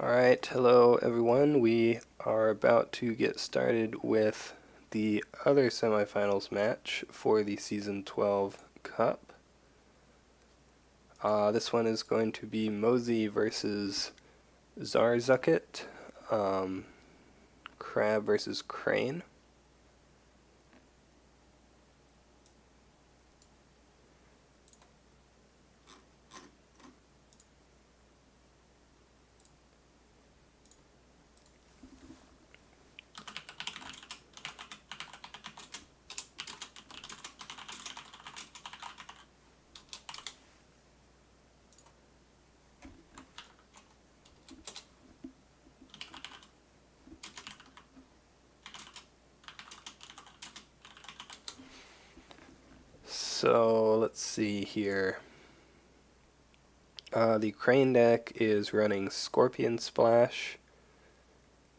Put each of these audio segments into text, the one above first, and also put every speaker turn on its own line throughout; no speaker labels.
Alright, hello everyone. We are about to get started with the other semifinals match for the Season 12 Cup. This one is going to be Mozi versus Zarzucket, Crab versus Crane. So let's see here. The Crane deck is running Scorpion Splash.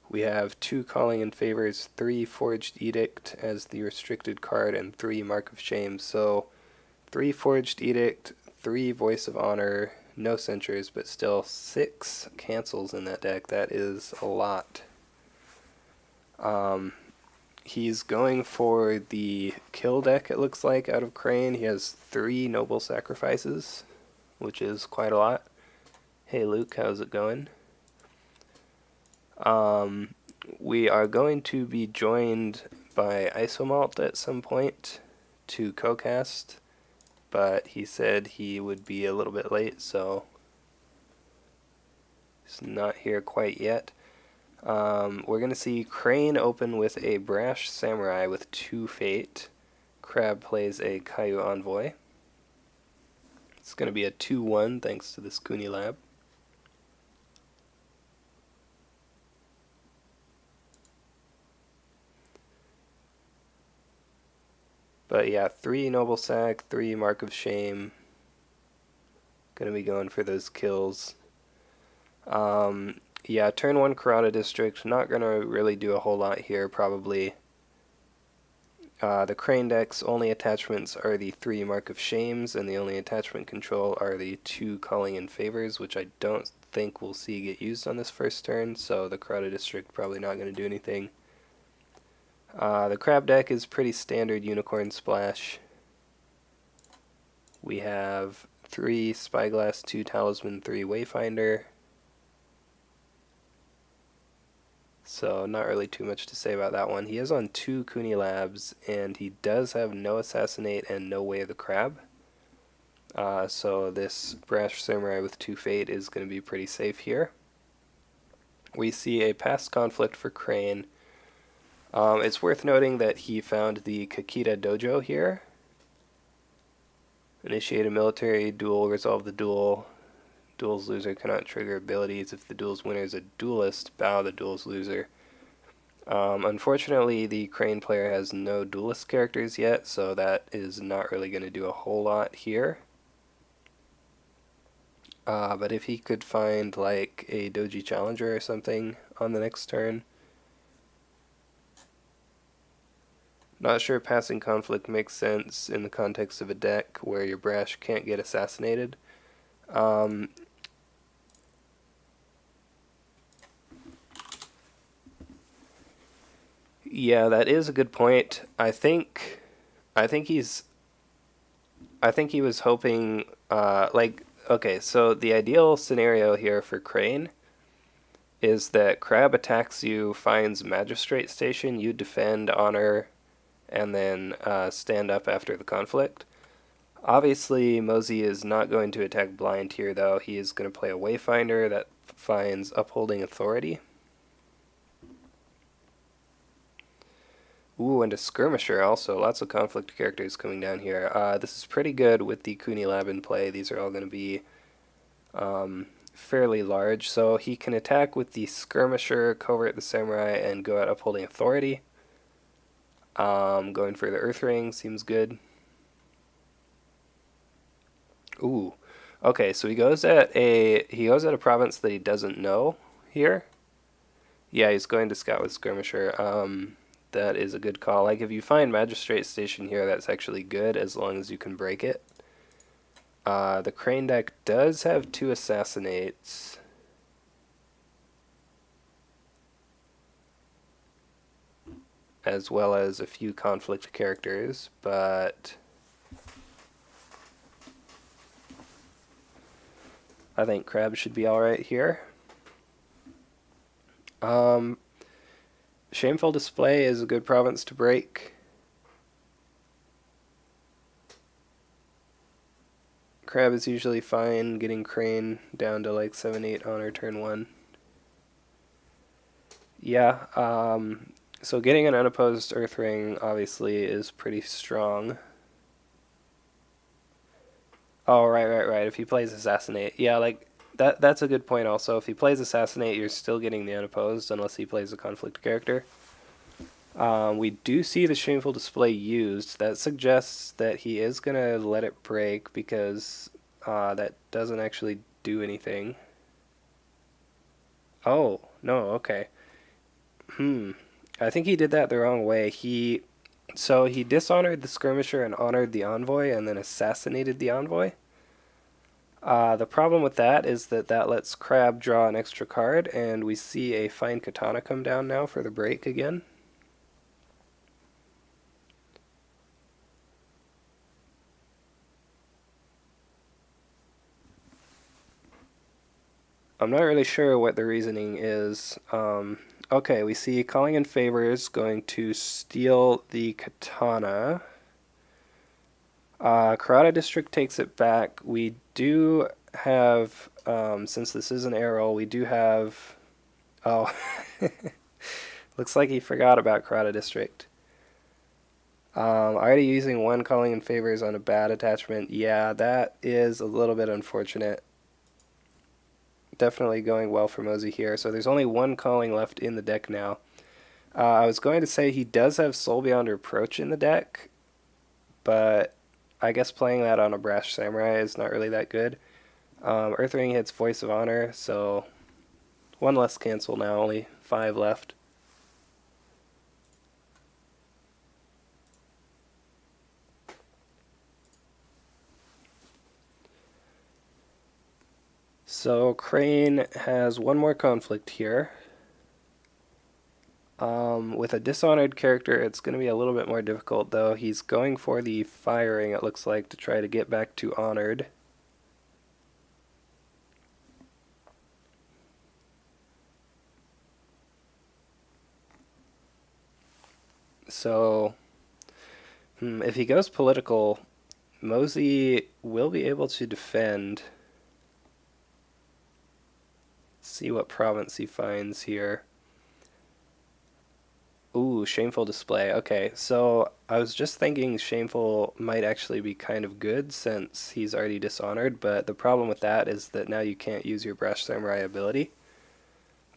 We have 2 Calling in Favors, 3 Forged Edict as the restricted card, and 3 Mark of Shame. So 3 Forged Edict, 3 Voice of Honor, no Censures, but still 6 cancels in that deck. That is a lot. He's going for the kill deck, it looks like, out of Crane. He has 3 Noble Sacrifices, which is quite a lot. Hey Luke, how's it going? We are going to be joined by Isomalt at some point to co-cast, but he said he would be a little bit late, so he's not here quite yet. We're going to see Crane open with a Brash Samurai with 2 Fate. Crab plays a Caillou Envoy. It's going to be a 2-1 thanks to this Kuni Lab. But yeah, 3 Noble Sack, 3 Mark of Shame. Gonna be going for those kills. Yeah, turn 1 Karada District. Not gonna really do a whole lot here, probably. The Crane deck's only attachments are the 3 Mark of Shames, and the only attachment control are the 2 Calling in Favors, which I don't think we'll see get used on this first turn, so the Karada District probably not going to do anything. The Crab deck is pretty standard Unicorn Splash. We have 3 Spyglass, 2 Talisman, 3 Wayfinder. So not really too much to say about that one. He is on 2 Kuni Labs, and he does have no Assassinate and no Way of the Crab. So this Brash Samurai with 2 Fate is going to be pretty safe here. We see a past conflict for Crane. It's worth noting that he found the Kakita Dojo here. Initiate a military duel, resolve the duel. Duel's loser cannot trigger abilities. If the duel's winner is a duelist, bow the duel's loser. Unfortunately, the Crane player has no duelist characters yet, so that is not really going to do a whole lot here. But if he could find like a Doji Challenger or something on the next turn. Not sure passing conflict makes sense in the context of a deck where your Brash can't get assassinated. Yeah, that is a good point. I think he was hoping okay, so the ideal scenario here for Crane is that Crab attacks you, finds Magistrate Station, you defend, honor, and then stand up after the conflict. Obviously, Mozi is not going to attack blind here, though. He is going to play a Wayfinder that finds Upholding Authority. Ooh, and a Skirmisher also. Lots of conflict characters coming down here. This is pretty good with the Kuni Lab in play. These are all going to be fairly large. So he can attack with the Skirmisher, Covert the Samurai, and go out Upholding Authority. Going for the Earth Ring seems good. Ooh. Okay, so he goes at a province that he doesn't know here. Yeah, he's going to scout with Skirmisher. That is a good call. Like, if you find Magistrate Station here, that's actually good, as long as you can break it. The Crane deck does have 2 Assassinates. as well as a few conflict characters, but I think crab should be alright here. Shameful Display is a good province to break. Crab is usually fine getting crane down to like 7-8 honor turn 1. Yeah, so getting an unopposed Earth Ring obviously is pretty strong. Oh, right. If he plays Assassinate. Yeah, like, that's a good point also. If he plays Assassinate, you're still getting the unopposed unless he plays a conflict character. We do see the Shameful Display used. That suggests that he is going to let it break because that doesn't actually do anything. Oh, no, okay. I think he did that the wrong way. So he dishonored the skirmisher and honored the envoy and then assassinated the envoy. The problem with that is that lets Crab draw an extra card, and we see a fine katana come down now for the break again. I'm not really sure what the reasoning is. Okay, we see Calling in Favors going to steal the katana. Karada District takes it back. We do have, since this is an arrow, we do have... Oh, looks like he forgot about Karada District. Already using one Calling in Favors on a bad attachment. Yeah, that is a little bit unfortunate. Definitely going well for mozi here. So there's only one calling left in the deck now. I was going to say he does have Soul Beyond Reproach in the deck, but I guess playing that on a Brash Samurai is not really that good. Earth Ring hits Voice of Honor, so one less cancel now, only 5 left. So Crane has one more conflict here. With a dishonored character, it's going to be a little bit more difficult, though. He's going for the firing, it looks like, to try to get back to honored. So, if he goes political, mozi will be able to defend. See what province he finds here. Ooh, Shameful Display. Okay, so I was just thinking Shameful might actually be kind of good since he's already dishonored, but the problem with that is that now you can't use your Brash Samurai ability.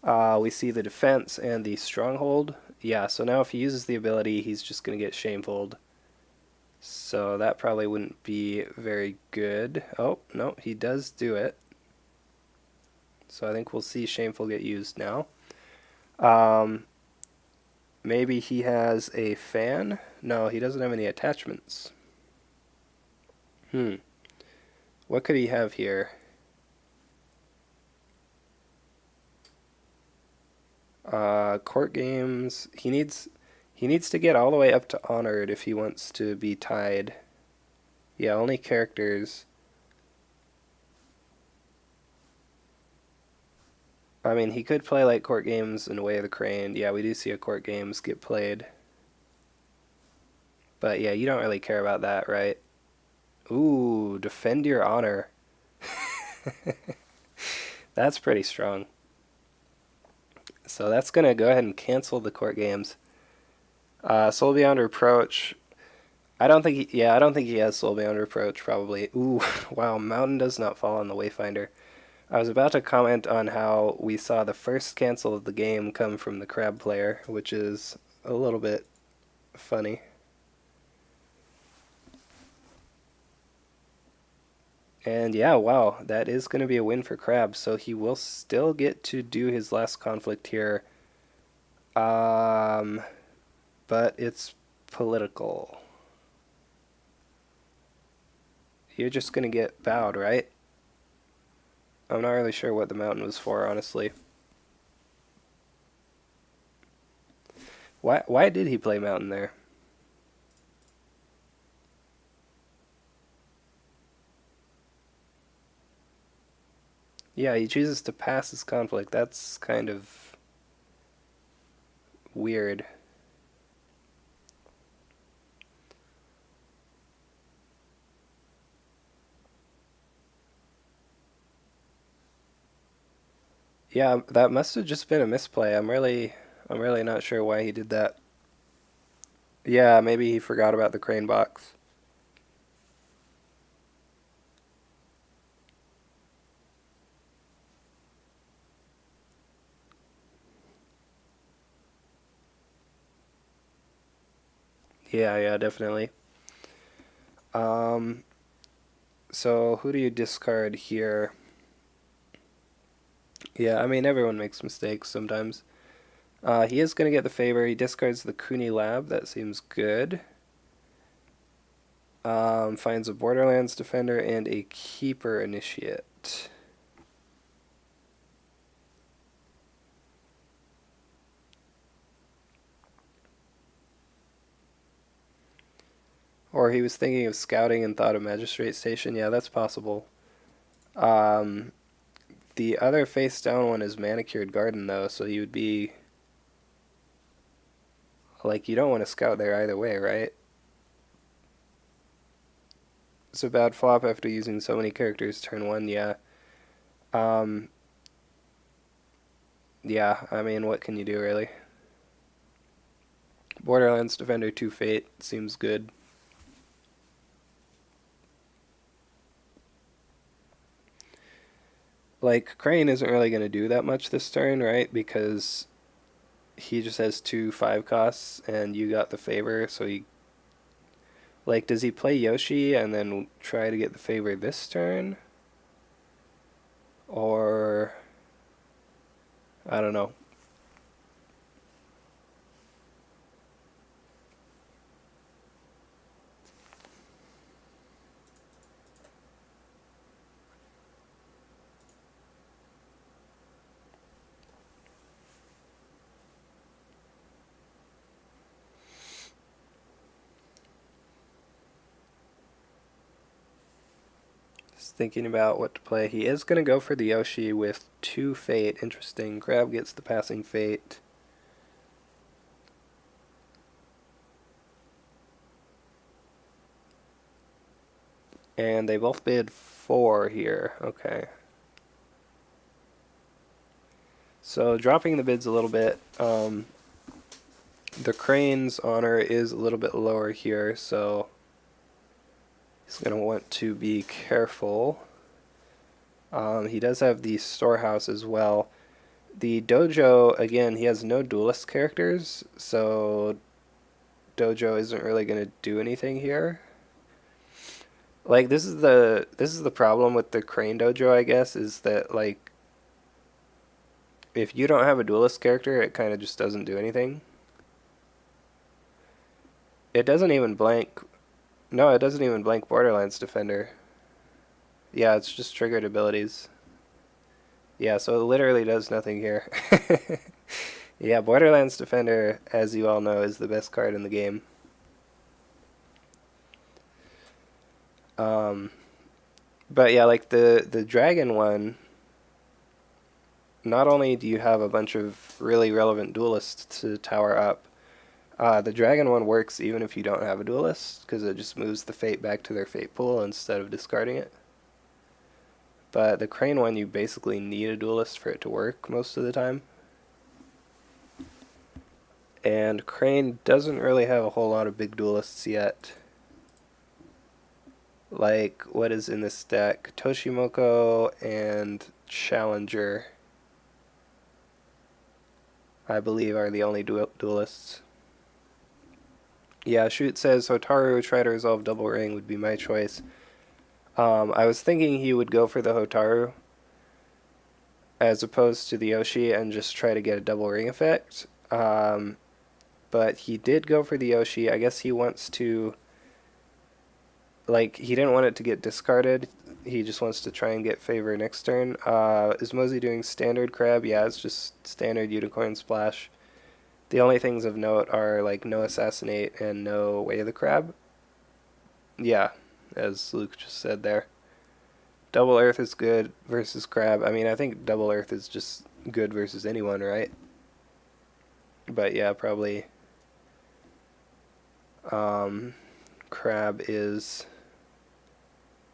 We see the defense and the stronghold. Yeah, so now if he uses the ability, he's just going to get Shamefuled. So that probably wouldn't be very good. Oh, no, he does do it. So I think we'll see Shameful get used now. Maybe he has a fan? No, he doesn't have any attachments. What could he have here? Court games. He needs to get all the way up to honored if he wants to be tied. Yeah, only characters. I mean, he could play like court games in Way of the Crane. Yeah, we do see a court games get played. But yeah, you don't really care about that, right? Ooh, defend your honor. That's pretty strong. So that's going to go ahead and cancel the court games. Soul Beyond Reproach. I don't think he has Soul Beyond Reproach, probably. Ooh, wow, Mountain does not fall on the Wayfinder. I was about to comment on how we saw the first cancel of the game come from the crab player, which is a little bit funny. And yeah, wow, that is going to be a win for Crab, so he will still get to do his last conflict here. But it's political. You're just going to get bowed, right? I'm not really sure what the mountain was for, honestly. Why did he play mountain there? Yeah, he chooses to pass his conflict. That's kind of weird. Yeah, that must have just been a misplay. I'm really not sure why he did that. Yeah, maybe he forgot about the crane box. Yeah, yeah, definitely. Um, so who do you discard here? Yeah, I mean everyone makes mistakes sometimes. He is going to get the favor. He discards the Kuni Lab. That seems good. Finds a Borderlands Defender and a Keeper Initiate. Or he was thinking of scouting and thought of Magistrate Station. Yeah, that's possible. Um, the other face down one is Manicured Garden, though, so you would be. Like, you don't want to scout there either way, right? It's a bad flop after using so many characters turn one, yeah. Um, yeah, I mean, what can you do, really? Borderlands Defender 2 Fate seems good. Like, Crane isn't really going to do that much this turn, right? Because he just has 2 5 costs and you got the favor, so he. Like, does he play Yoshi and then try to get the favor this turn? Or. I don't know. Just thinking about what to play. He is going to go for the Yoshi with 2 Fate. Interesting. Crab gets the passing Fate. And they both bid 4 here. Okay. So dropping the bids a little bit. The Crane's honor is a little bit lower here, so he's going to want to be careful. He does have the storehouse as well. The dojo, again, he has no duelist characters, so dojo isn't really going to do anything here. Like, this is the problem with the Crane dojo, I guess, is that, like, if you don't have a duelist character, it kind of just doesn't do anything. It doesn't even blank. No, it doesn't even blank Borderlands Defender. Yeah, it's just triggered abilities. Yeah, so it literally does nothing here. Yeah, Borderlands Defender, as you all know, is the best card in the game. Um, but yeah, like the dragon one, not only do you have a bunch of really relevant duelists to tower up, the dragon one works even if you don't have a duelist, because it just moves the fate back to their fate pool instead of discarding it. But the crane one, you basically need a duelist for it to work most of the time. And crane doesn't really have a whole lot of big duelists yet. Like, what is in this deck? Toshimoko and Challenger, I believe, are the only duelists. Yeah, Shoot says Hotaru, try to resolve double ring would be my choice. I was thinking he would go for the Hotaru as opposed to the Yoshi and just try to get a double ring effect. But he did go for the Yoshi. I guess he wants to. Like, he didn't want it to get discarded. He just wants to try and get favor next turn. Is Mozi doing standard crab? Yeah, it's just standard unicorn splash. The only things of note are like no assassinate and no way of the crab. Yeah, as Luke just said there. Double Earth is good versus crab. I mean, I think Double Earth is just good versus anyone, right? But yeah, probably crab is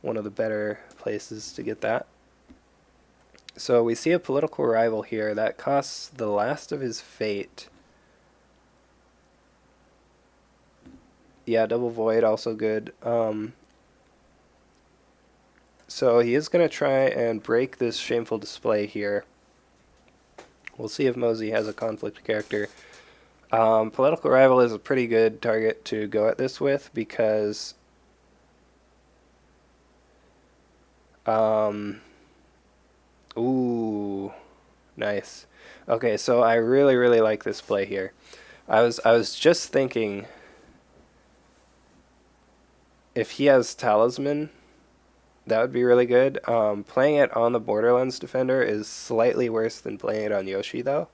one of the better places to get that. So we see a political rival here that costs the last of his fate. Yeah, double void also good. So he is going to try and break this shameful display here. We'll see if mozi has a conflict character. Political rival is a pretty good target to go at this with because ooh, nice. Okay, so I really like this play here. I was just thinking if he has talisman, that would be really good. Playing it on the Borderlands Defender is slightly worse than playing it on Yoshi, though,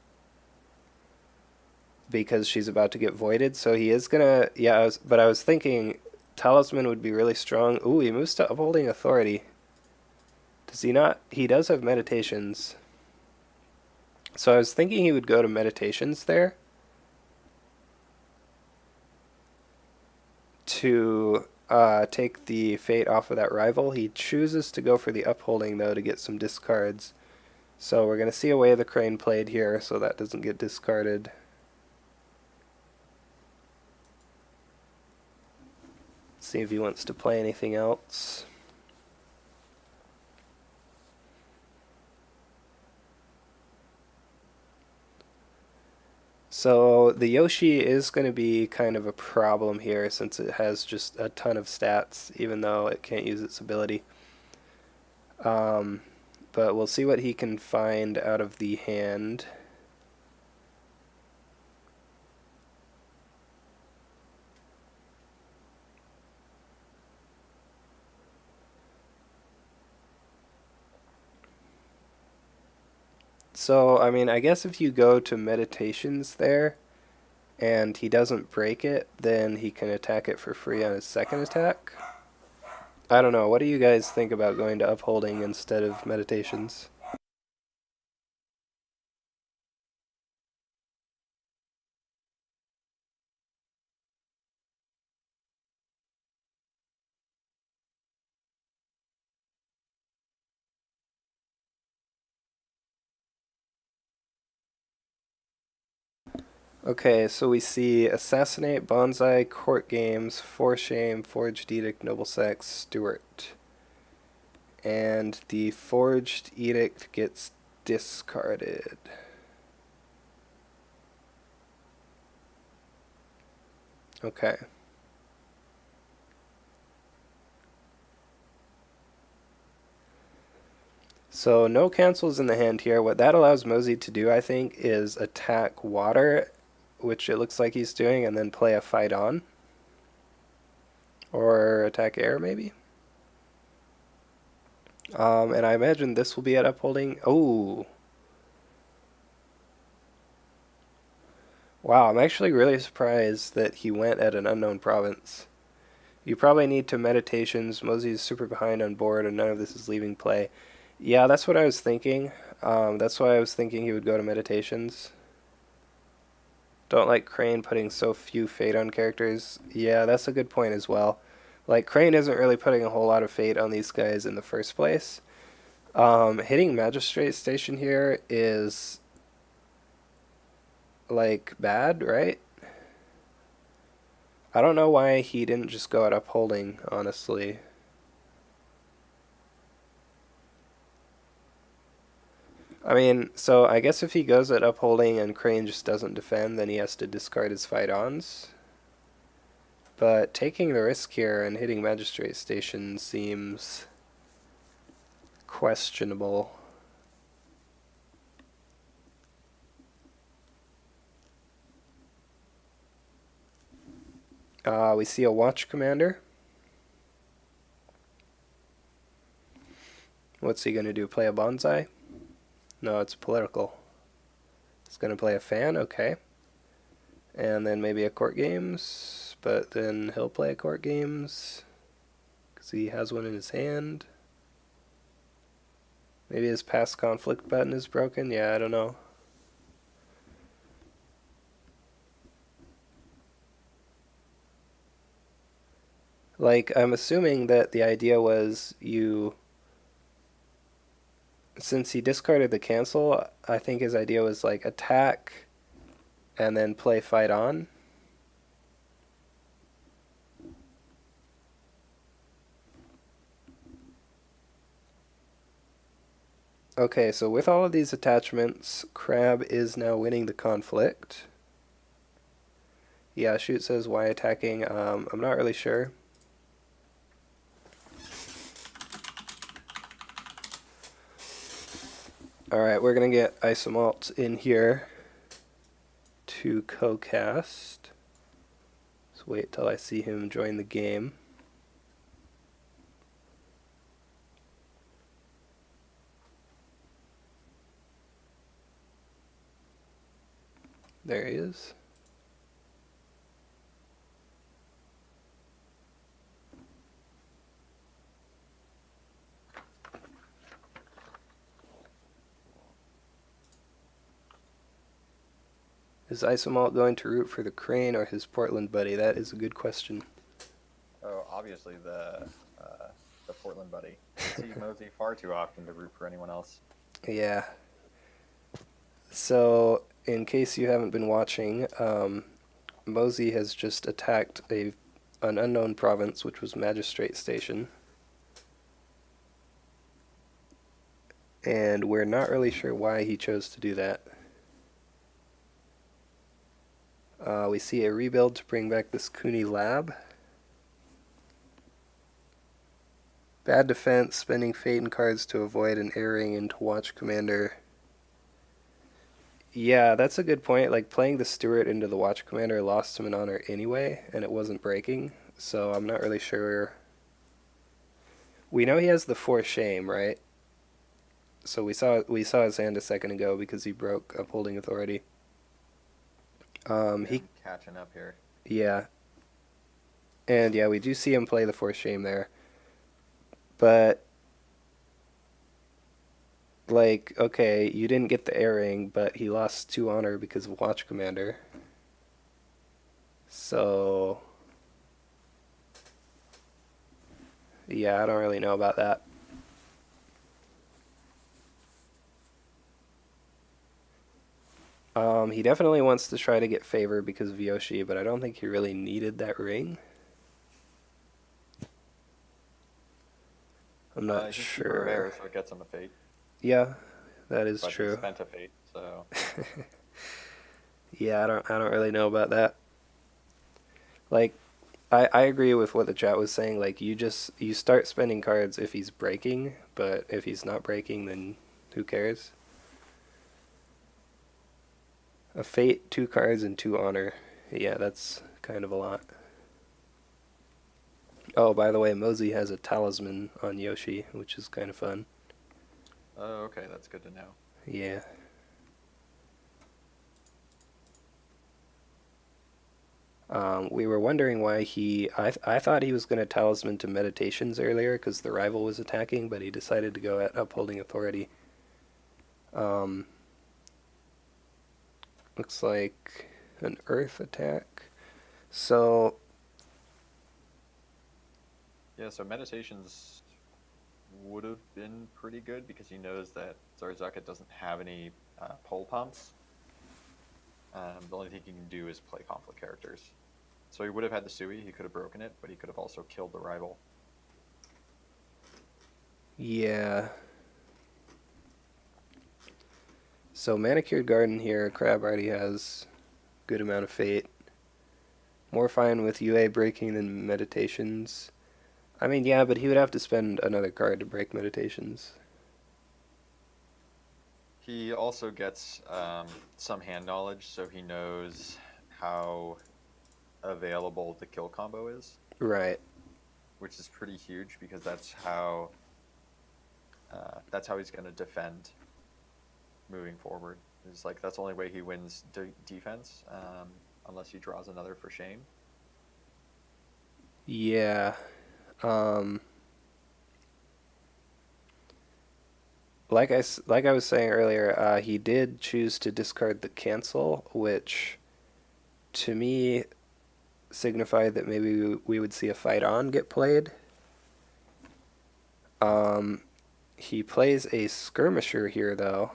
because she's about to get voided. So he is gonna, yeah. But I was thinking Talisman would be really strong. Ooh, he moves to Upholding Authority. Does he not? He does have Meditations. So I was thinking he would go to Meditations there to take the fate off of that rival. He chooses to go for the Upholding, though, to get some discards. So we're going to see a Way of the Crane played here, so that doesn't get discarded. See if he wants to play anything else. So the Yoshi is going to be kind of a problem here since it has just a ton of stats, even though it can't use its ability. But we'll see what he can find out of the hand. So, I mean, I guess if you go to Meditations there, and he doesn't break it, then he can attack it for free on his second attack. I don't know. What do you guys think about going to Upholding instead of Meditations? Okay, so we see Assassinate, Bonsai, Court Games, For Shame, Forged Edict, Noble Sex, Stewart. And the Forged Edict gets discarded. Okay. So no cancels in the hand here. What that allows mozi to do, I think, is attack water, which it looks like he's doing, and then play a fight on. Or attack air, maybe? And I imagine this will be at Upholding. Oh. Wow, I'm actually really surprised that he went at an unknown province. You probably need to Meditations. Mosey's super behind on board, and none of this is leaving play. Yeah, that's what I was thinking. That's why I was thinking he would go to Meditations. Don't like Crane putting so few fate on characters. Yeah, that's a good point as well. Like, Crane isn't really putting a whole lot of fate on these guys in the first place. Hitting Magistrate Station here is, like, bad, right? I don't know why he didn't just go at Upholding, honestly. I mean, so I guess if he goes at Upholding and Crane just doesn't defend, then he has to discard his fight-ons. But taking the risk here and hitting Magistrate Station seems questionable. We see a Watch Commander. What's he going to do? Play a Bonsai? No, it's political. He's going to play a fan? Okay. And then maybe a court games, but then he'll play a court games because he has one in his hand. Maybe his past conflict button is broken. Yeah, I don't know. Like, I'm assuming that the idea was since he discarded the cancel, I think his idea was like attack and then play fight on. Okay, so with all of these attachments, Crab is now winning the conflict. Yeah, Shoot says why attacking. I'm not really sure. Alright, we're going to get Isomalt in here to co-cast. Let's wait till I see him join the game. There he is. Is Isomalt going to root for the Crane or his Portland buddy? That is a good question.
Oh, obviously the Portland buddy. I see mozi far too often to root for anyone else.
Yeah. So, in case you haven't been watching, mozi has just attacked an unknown province, which was Magistrate Station. And we're not really sure why he chose to do that. We see a rebuild to bring back this Cooney lab. Bad defense, spending fate and cards to avoid an airing into Watch Commander. Yeah, that's a good point. Like, playing the Steward into the Watch Commander lost him an honor anyway, and it wasn't breaking, so I'm not really sure. We know he has the 4 Shame, right? So we saw his hand a second ago because he broke Upholding Authority.
I'm catching up here.
Yeah. And yeah, we do see him play the 4 Shame there. But, like, okay, you didn't get the airing, but he lost 2 honor because of Watch Commander. So, yeah, I don't really know about that. He definitely wants to try to get favor because of Yoshi, but I don't think he really needed that ring. I'm not sure.
Rare, so it gets him a fate.
Yeah, that is
but
true.
He spent a fate, so.
Yeah, I don't really know about that. Like, I agree with what the chat was saying. Like, you start spending cards if he's breaking, but if he's not breaking, then who cares? A fate, 2 cards, and 2 honor. Yeah, that's kind of a lot. Oh, by the way, mozi has a talisman on Yoshi, which is kind of fun.
Oh, okay, that's good to know.
Yeah. We were wondering why I thought he was going to talisman to Meditations earlier because the rival was attacking, but he decided to go at Upholding Authority. Looks like an Earth attack. So...
Yeah, so Meditations would have been pretty good because he knows that Zarzucket doesn't have any pole pumps. The only thing he can do is play conflict characters. So he would have had the Sui, he could have broken it, but he could have also killed the rival.
Yeah. So Manicured Garden here, Crab already has good amount of fate. More fine with UA breaking than Meditations. I mean, yeah, but he would have to spend another card to break Meditations.
He also gets some hand knowledge, so he knows how available the kill combo is.
Right.
Which is pretty huge because that's how he's going to defend moving forward. It's like that's the only way he wins defense. unless he draws another for shame.
Yeah. Um, like I was saying earlier, he did choose to discard the cancel, which to me signified that maybe we would see a fight on get played. Um, he plays a skirmisher here, though.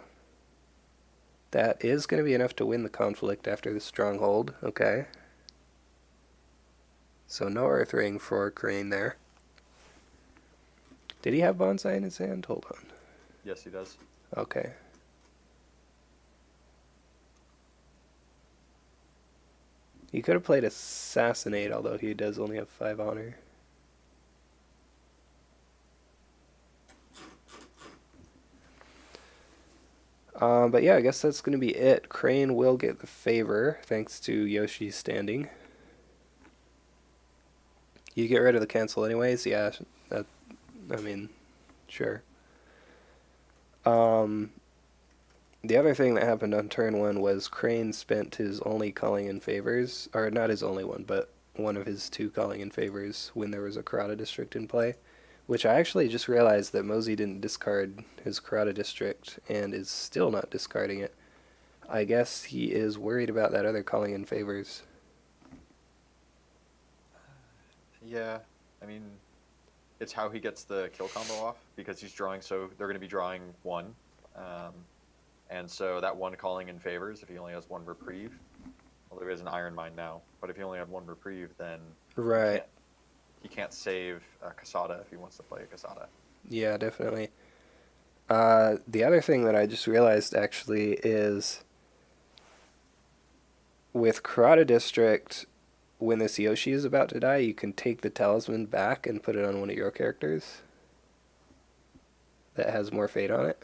That is going to be enough to win the conflict after the stronghold. Okay. So no Earth Ring for Crane there. Did he have Bonsai in his hand? Hold on.
Yes, he does.
Okay. He could have played Assassinate, although he does only have 5 honor. But yeah, I guess that's going to be it. Crane will get the favor, thanks to Yoshi's standing. You get rid of the cancel anyways? Yeah, that, I mean, sure. Um, the other thing that happened on turn 1 was Crane spent his only calling in favors, or not his only one, but one of his 2 calling in favors when there was a Karada District in play. Which I actually just realized that mozi didn't discard his Karada District and is still not discarding it. I guess he is worried about that other calling in favors.
Yeah, I mean, it's how he gets the kill combo off because he's drawing. So they're going to be drawing 1, um, and so that 1 calling in favors if he only has 1 reprieve. Well, there is an Iron Mine now, but if he only had 1 reprieve, then
Right.
he can't save Casada if he wants to play a Casada.
Yeah, definitely. The other thing that I just realized actually is with Karada District, when this Yoshi is about to die, you can take the talisman back and put it on one of your characters that has more fate on it.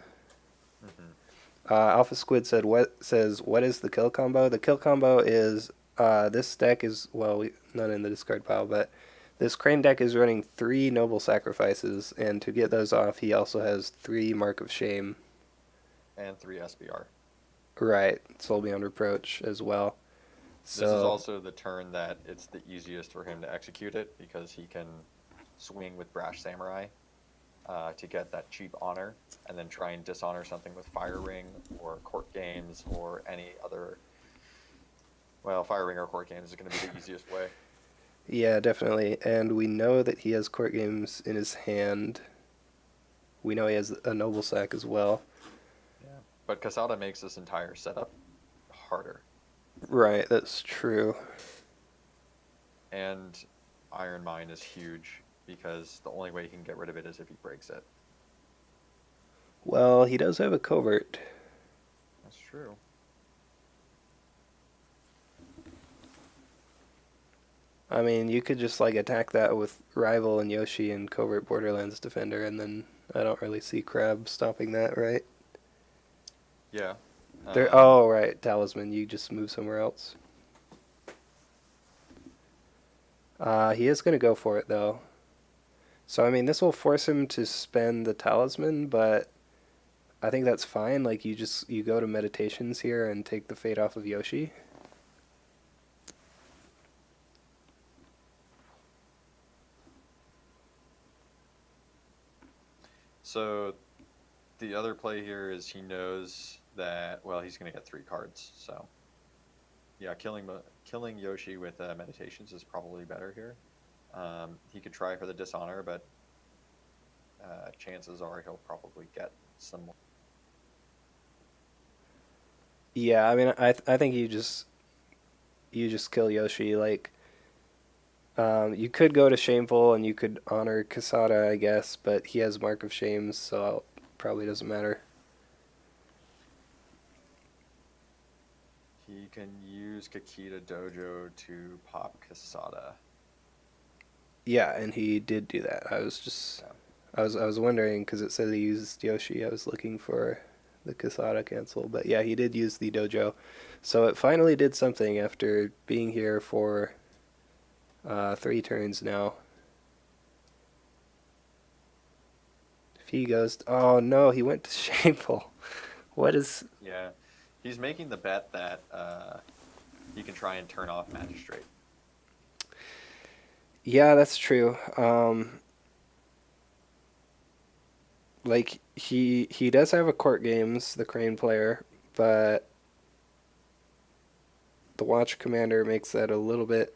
Mm-hmm.
Alpha Squid says what is the kill combo? The kill combo is this deck is not in the discard pile, but this Crane deck is running 3 Noble Sacrifices, and to get those off, he also has 3 Mark of Shame.
And 3 SBR.
Right, Soul Beyond Reproach as well. So
This is also the turn that it's the easiest for him to execute it because he can swing with Brash Samurai to get that cheap honor and then try and dishonor something with Fire Ring or Court Games or any other. Well, Fire Ring or Court Games is going to be the easiest way.
yeah, definitely. And we know that he has Court Games in his hand. We know he has a Noble Sack as well.
Yeah. But Casada makes this entire setup harder.
Right, that's true.
And Iron Mine is huge because the only way he can get rid of it is if he breaks it.
Well, he does have a Covert.
That's true.
I mean, you could just like attack that with Rival and Yoshi and Covert Borderlands Defender, and then I don't really see Crab stopping that, right?
Yeah.
Oh, right, Talisman. You just move somewhere else. He is going to go for it, though. So, I mean, this will force him to spend the Talisman, but I think that's fine. Like, you go to Meditations here and take the fate off of Yoshi.
So the other play here is he knows that, well, he's going to get 3 cards. So yeah, killing Yoshi with Meditations is probably better here. He could try for the Dishonor, but chances are he'll probably get some more.
Yeah, I mean, I think you just kill Yoshi. Like, you could go to Shameful and you could honor Kasada, I guess, but he has Mark of Shames, so it probably doesn't matter.
He can use Kakita Dojo to pop Casada.
Yeah, and he did do that.
Yeah.
I was wondering because it said he used Yoshi. I was looking for the Kasada cancel, but yeah, he did use the dojo. So it finally did something after being here for 3 turns now. If he goes, oh no, he went to Shameful. What is?
Yeah. He's making the bet that he can try and turn off Magistrate.
Yeah, that's true. Like he does have a court games, the Crane player, but the Watch Commander makes that a little bit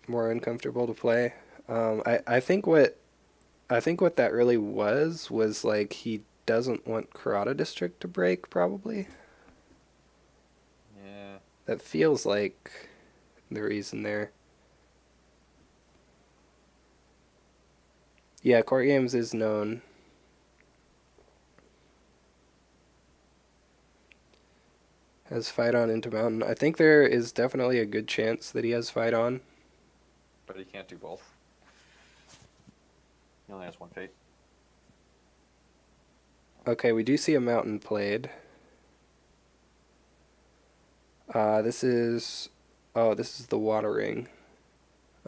more uncomfortable to play. I think what that really was like he doesn't want Karada District to break. Probably
Yeah,
that feels like the reason there. Yeah, court games is known. Has fight on into mountain. I think there is definitely a good chance that he has fight on.
but he can't do both. He only has one fate.
Okay, we do see a mountain played. This is... Oh, this is the watering.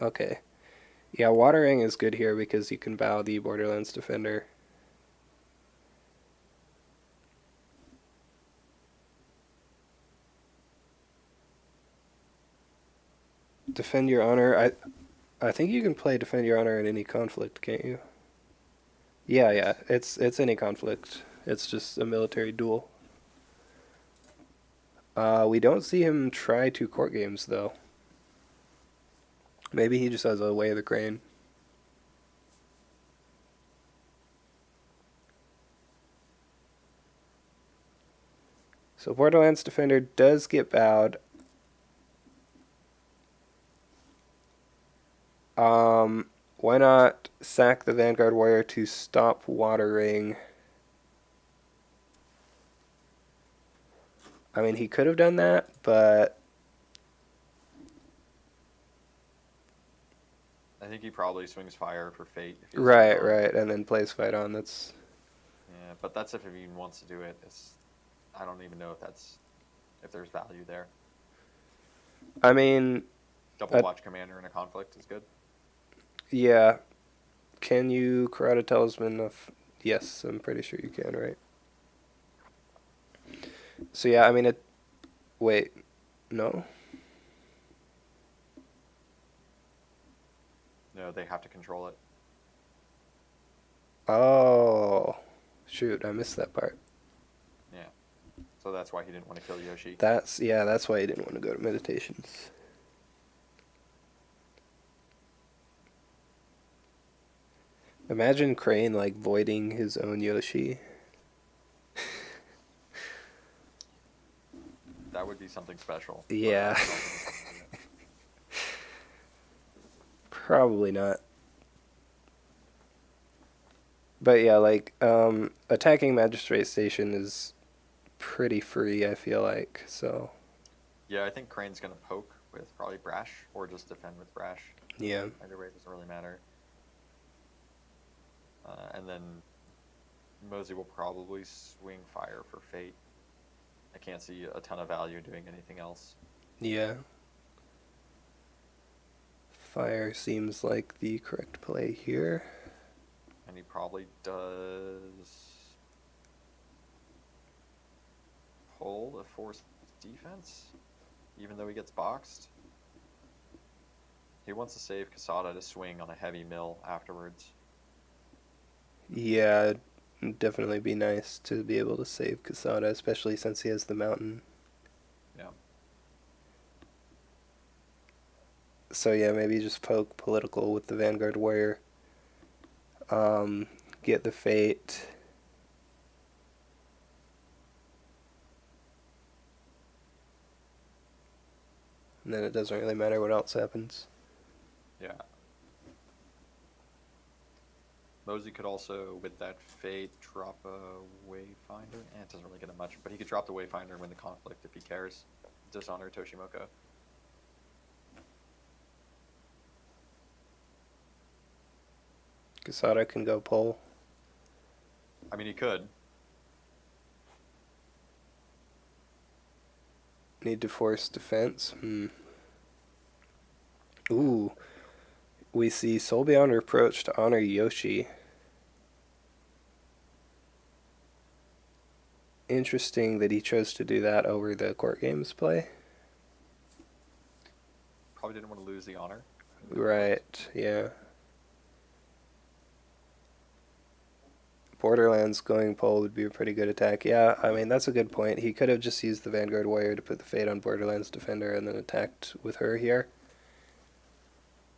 Okay. Yeah, watering is good here because you can bow the Borderlands Defender. Defend your honor. I think you can play Defend Your Honor in any conflict, can't you? Yeah, yeah.
Yes.
It's any conflict. It's just a military duel. We don't see him try two court games though. Maybe he just has a way of the crane. So Borderlands Defender does get bowed. Why not sack the Vanguard Warrior to stop watering? I mean, he could have done that, but
I think he probably swings fire for fate if he has fight
right,
on.
right, and then plays fight on. That's
Yeah, but that's if he even wants to do it. I don't even know if there's value there.
I mean,
Double watch commander in a conflict is good.
yeah. Can you Karate Talisman? Yes, I'm pretty sure you can, right? So yeah, I mean it. Wait, no.
No, they have to control it.
Oh, shoot! I missed that part.
Yeah, so that's why he didn't want to kill Yoshi.
That's why he didn't want to go to meditations. Imagine Crane like voiding his own Yoshi.
That would be something special.
Yeah.
But I don't think he's going to do that.
Probably not. But yeah, like attacking Magistrate Station is pretty free. I feel like so.
Yeah, I think Crane's going to poke with probably Brash or just defend with Brash.
Yeah.
Either way, it doesn't really matter. And then Mozi will probably swing fire for Fate. I can't see a ton of value doing anything else.
Yeah. Fire seems like the correct play here.
And he probably does pull a force defense, even though he gets boxed. He wants to save Casada to swing on a heavy mill afterwards.
Yeah, it'd definitely be nice to be able to save Casada, especially since he has the mountain.
Yeah.
So yeah, maybe just poke political with the Vanguard Warrior. Get the Fate. And then it doesn't really matter what else happens.
Yeah. Mozi could also, with that Fate, drop a Wayfinder. It doesn't really get him much, but he could drop the Wayfinder and win the conflict if he cares. Dishonor Toshimoka.
Casada can go pull.
I mean, he could.
Need to force defense. Ooh. We see Soul Beyond Reproach to honor Yoshi. Interesting that he chose to do that over the court games play.
probably didn't want to lose the honor in conflict.
Right, yeah. Borderlands going pole would be a pretty good attack. Yeah, I mean, that's a good point. He could have just used the Vanguard Warrior to put the Fate on Borderlands Defender and then attacked with her here.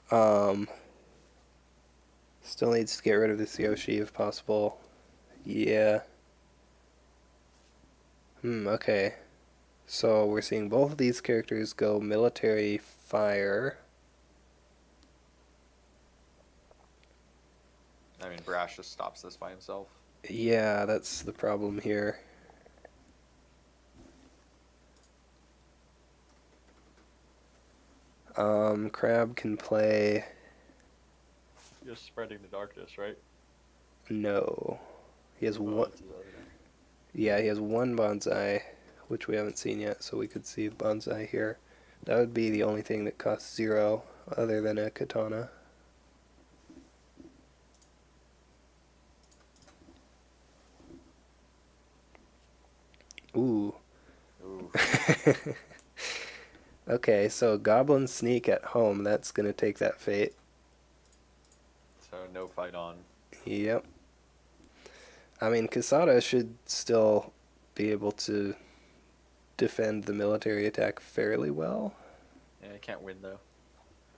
Um, Still needs to get rid of this Yoshi if possible. Yeah. Okay. So we're seeing both of these characters go military fire.
I mean, Brash just stops this by himself.
Yeah, that's the problem here. Crab can play.
Just spreading the darkness, right?
No. He has one.
That's his other name.
Yeah, he has one bonsai, which we haven't seen yet, so we could see the bonsai here. That would be the only thing that costs 0 other than a katana. Ooh.
Ooh.
Okay, so Goblin Sneak at home, that's going to take that fate.
So no fight on.
Yep. I mean, Kasada should still be able to defend the military attack fairly well.
Yeah, he can't win though.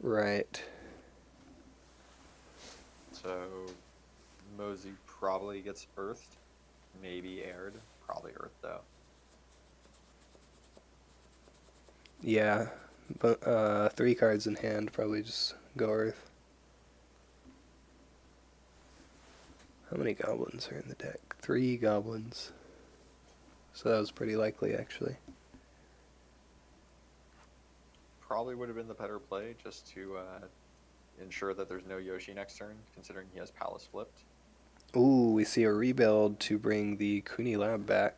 Right.
So Mozi probably gets earthed, maybe aired, probably earthed though.
Yeah. But 3 cards in hand, probably just go Earth. How many goblins are in the deck? 3 goblins. So that was pretty likely, actually.
Probably would have been the better play just to ensure that there's no Yoshi next turn, considering he has Palace flipped.
Ooh, we see a rebuild to bring the Kuni Lab back.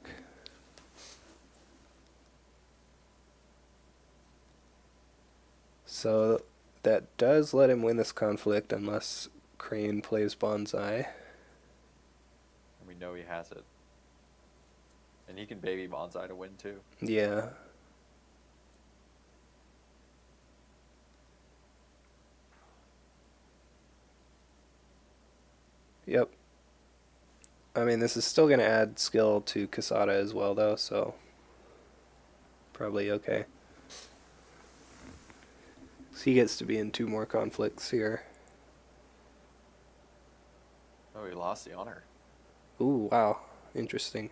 So that does let him win this conflict unless Crane plays Bonsai.
And we know he has it. And he can baby Bonsai to win too.
Yeah. Yep. I mean, this is still going to add skill to Kasada as well, though, so probably okay. So he gets to be in 2 more conflicts here.
Oh, he lost the honor.
Ooh, wow. Interesting.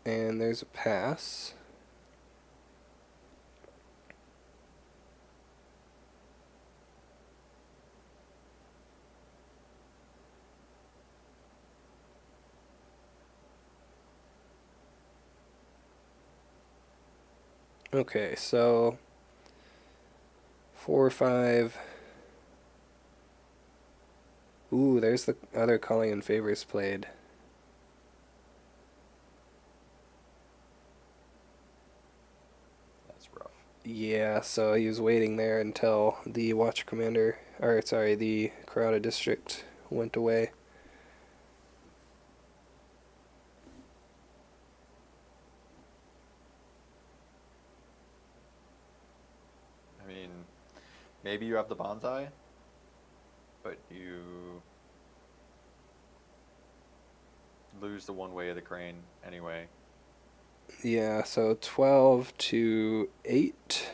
And there's a pass. Okay, so 4 or 5. Ooh, there's the other calling in favors played.
That's rough.
Yeah, so he was waiting there until the Watch Commander, or sorry, the Crowded District went away.
I mean, maybe you have the Bonsai, but you lose the one way of the Crane anyway.
Yeah, so 12 to 8.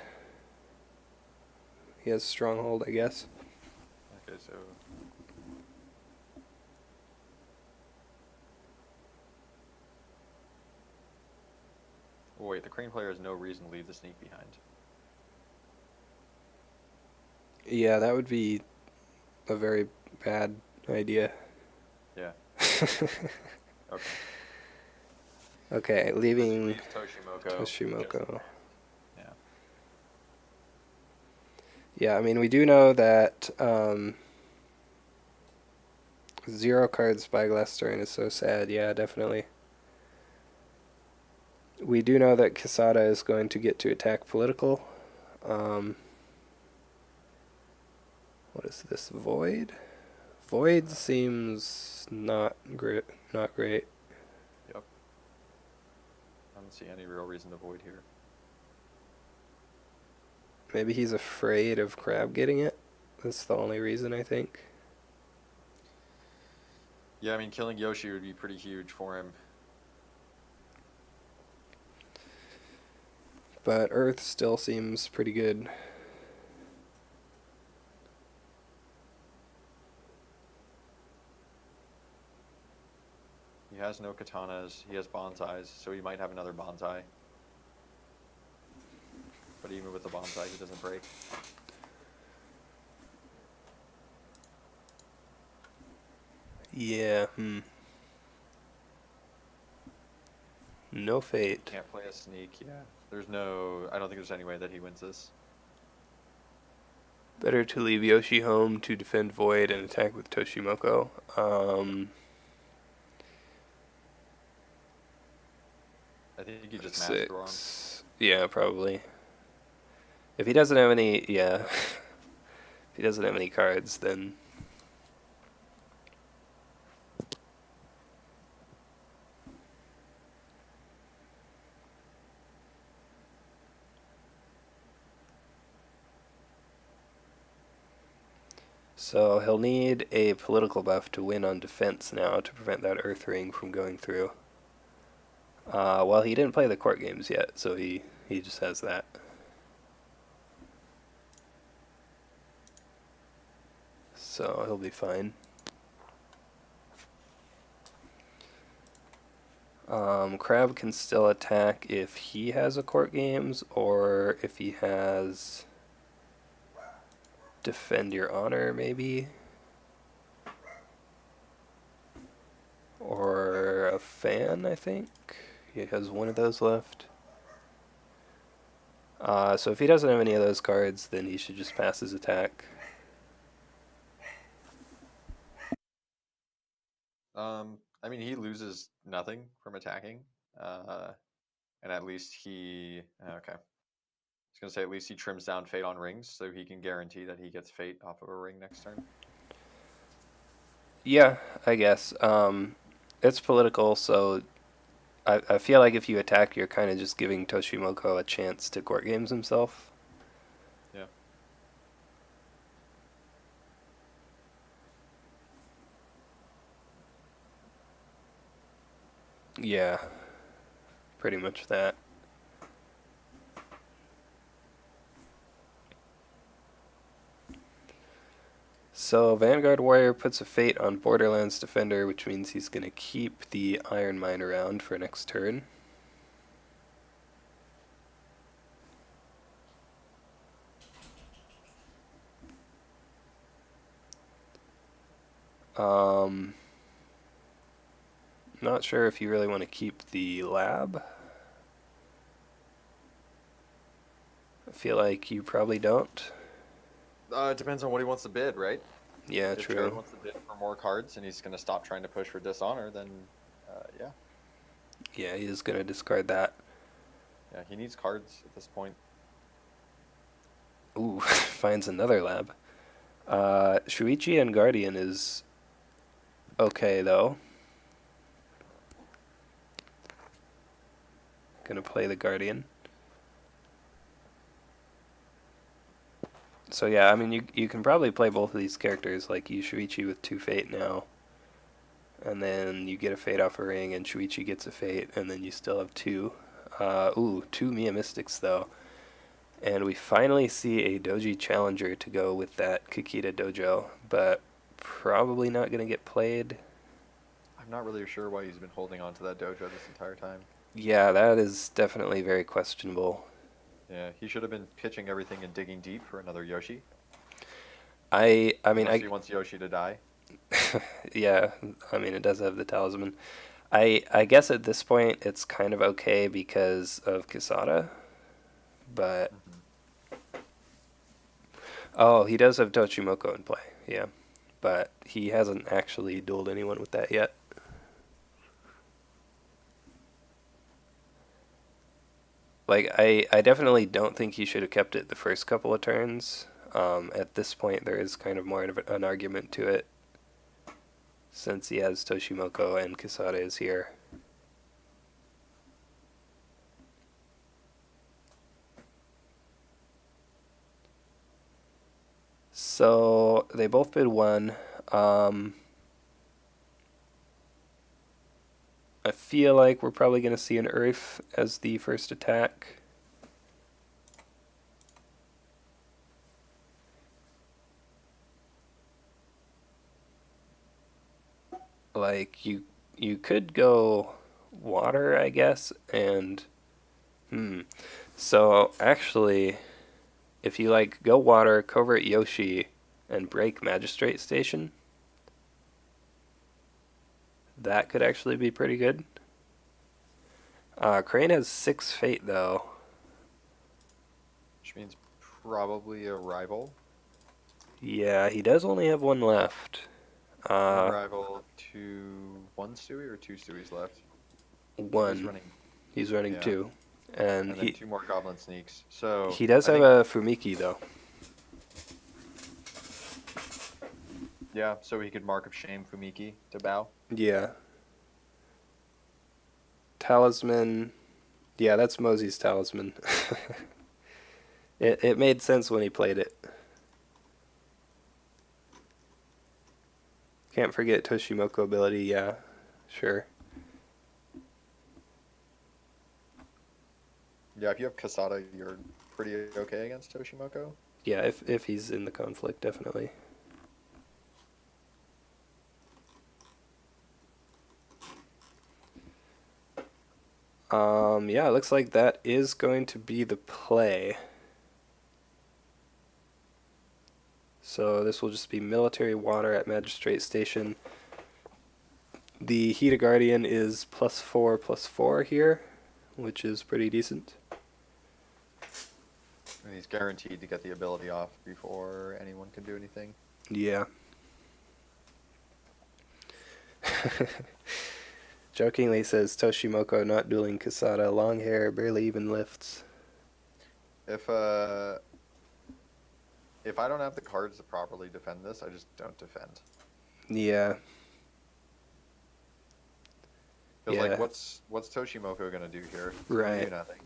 He has Stronghold, I guess.
Okay, so oh, wait, the Crane player has no reason to leave the sneak behind.
Yeah, that would be a very bad idea.
Yeah. Okay.
Okay, leaving
Leave Toshimoko.
Toshimoko.
Yeah.
Yeah, I mean, we do know that 0 card Spyglass turn is so sad. Yeah, definitely. We do know that Quesada is going to get to attack political. What is this? Void? Void seems not great. Not great.
Yep. I don't see any real reason to void here.
Maybe he's afraid of Crab getting it. That's the only reason, I think.
Yeah, I mean, killing Yoshi would be pretty huge for him.
But Earth still seems pretty good.
He has no katanas. He has bonsais, so he might have another bonsai. But even with the bonsai, he doesn't break.
Yeah, No fate.
Can't play a sneak, yeah. There's no... I don't think there's any way that he wins this.
Better to leave Yoshi home to defend Void and attack with Toshimoko.
I think he just master wrong.
6. Yeah, probably. If he doesn't have any, yeah. If he doesn't have any cards, then so he'll need a political buff to win on defense now to prevent that Earth Ring from going through. Well, he didn't play the court games yet, so he just has that. So he'll be fine. Crab can still attack if he has a court games or if he has Defend Your Honor, maybe. Or a fan, I think. He has one of those left. So if he doesn't have any of those cards, then he should just pass his attack.
I mean, he loses nothing from attacking. And at least he... Okay. I was going to say at least he trims down Fate on rings, so he can guarantee that he gets Fate off of a ring next turn.
Yeah, I guess. It's political, so I feel like if you attack, you're kind of just giving Toshimoko a chance to court games himself.
Yeah.
Yeah, pretty much that. So Vanguard Warrior puts a Fate on Borderlands Defender, which means he's going to keep the Iron Mine around for next turn. Not sure if you really want to keep the lab. I feel like you probably don't.
It depends on what he wants to bid, right?
Yeah,
If Jared
true.
wants to bid for more cards and he's going to stop trying to push for Dishonor, then yeah.
Yeah, he is going to discard that.
Yeah, he needs cards at this point.
Ooh, finds another lab. Shuichi and Guardian is okay, though. Gonna play the Guardian. So yeah, I mean, you can probably play both of these characters, like you Shuichi with 2 Fate now. And then you get a Fate off a ring, and Shuichi gets a Fate, and then you still have 2. Ooh, 2 Mia Mystics, though. And we finally see a Doji Challenger to go with that Kikita Dojo, but probably not going to get played.
I'm not really sure why he's been holding on to that dojo this entire time.
Yeah, that is definitely very questionable.
Yeah, he should have been pitching everything and digging deep for another Yoshi.
I mean,
Unless he wants Yoshi to die.
yeah, I mean, it does have the talisman. I guess at this point it's kind of okay because of Kisada, but oh, he does have Tochimoko in play, yeah, but he hasn't actually dueled anyone with that yet. Like, I definitely don't think he should have kept it the first couple of turns. At this point, there is kind of more of an argument to it. since he has Toshimoko and Kasada is here. So they both bid one. I feel like we're probably going to see an Earth as the first attack. Like you could go water, I guess, and So actually, if you like go water, covert Yoshi, and break Magistrate Station, that could actually be pretty good. Crane has 6 fate though.
Which means probably a rival.
Yeah, he does only have one left.
One
Uh,
rival to one Stewie or two Stewies left. He's
one.
running,
He's running
yeah,
2, and
and then two more Goblin Sneaks. So
he does
I
have
think,
a Fumiki though.
yeah, so he could Mark of Shame Fumiki to bow.
Yeah. Talisman. Yeah, that's Mozi's talisman. It made sense when he played it. Can't forget Toshimoko ability. Yeah, sure.
Yeah, if you have Kasada, you're pretty okay against Toshimoko.
Yeah, if he's in the conflict, definitely. Yeah, it looks like that is going to be the play. So this will just be military water at Magistrate Station. The Heat of Guardian is +4/+4 here, which is pretty decent.
And he's guaranteed to get the ability off before anyone can do anything.
Yeah. Jokingly says Toshimoko not dueling Kasada, long hair, barely even lifts.
If I don't have the cards to properly defend this, I just don't defend.
Yeah.
Because
Yeah.
like, what's Toshimoko gonna do here? It's gonna
Right.
do nothing.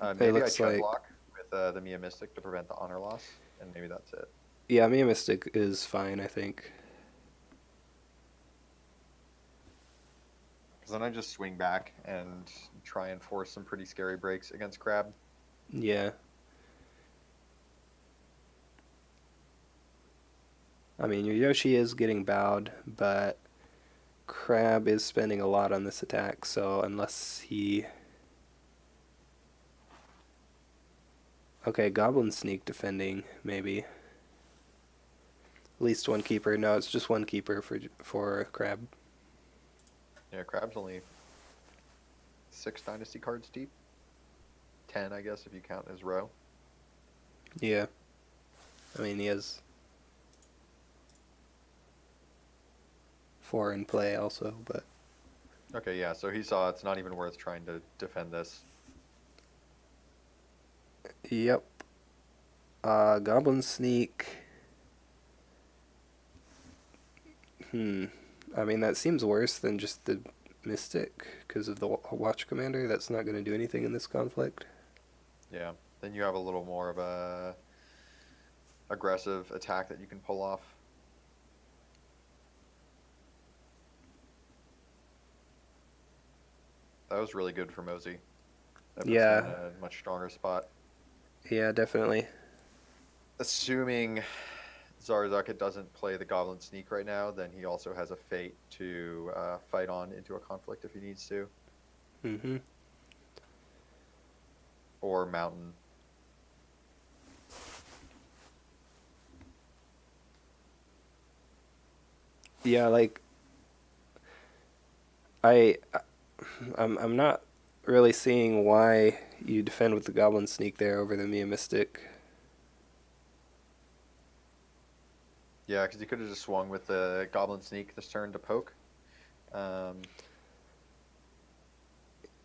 It
Maybe I
looks
chug
like
block with the Mia Mystic to prevent the honor loss, and maybe that's it.
yeah, Mia Mystic is fine, I think.
Because then I just swing back and try and force some pretty scary breaks against Crab.
Yeah. I mean, your Yoshi is getting bowed, but Crab is spending a lot on this attack, so unless he... Okay, Goblin Sneak defending, maybe. At least one keeper. No, it's just one keeper for Crab.
Yeah, Crab's only 6 Dynasty cards deep. 10, I guess, if you count his row.
Yeah. I mean, he has 4 in play also, but...
Okay, yeah, so he saw it's not even worth trying to defend this.
Yep. Goblin Sneak. I mean, that seems worse than just the Mystic, because of the Watch Commander. That's not going to do anything in this conflict.
Yeah, then you have a little more of a aggressive attack that you can pull off. That was really good for Mozi. That puts him in
Yeah,
a much stronger spot.
yeah, definitely.
Assuming Zarzucket doesn't play the Goblin Sneak right now, then he also has a fate to fight on into a conflict if he needs to.
Mm-hmm.
Or Mountain.
Yeah, like I, I'm not really seeing why you defend with the Goblin Sneak there over the Mia Mystic.
Yeah, because he could have just swung with the Goblin Sneak this turn to poke. And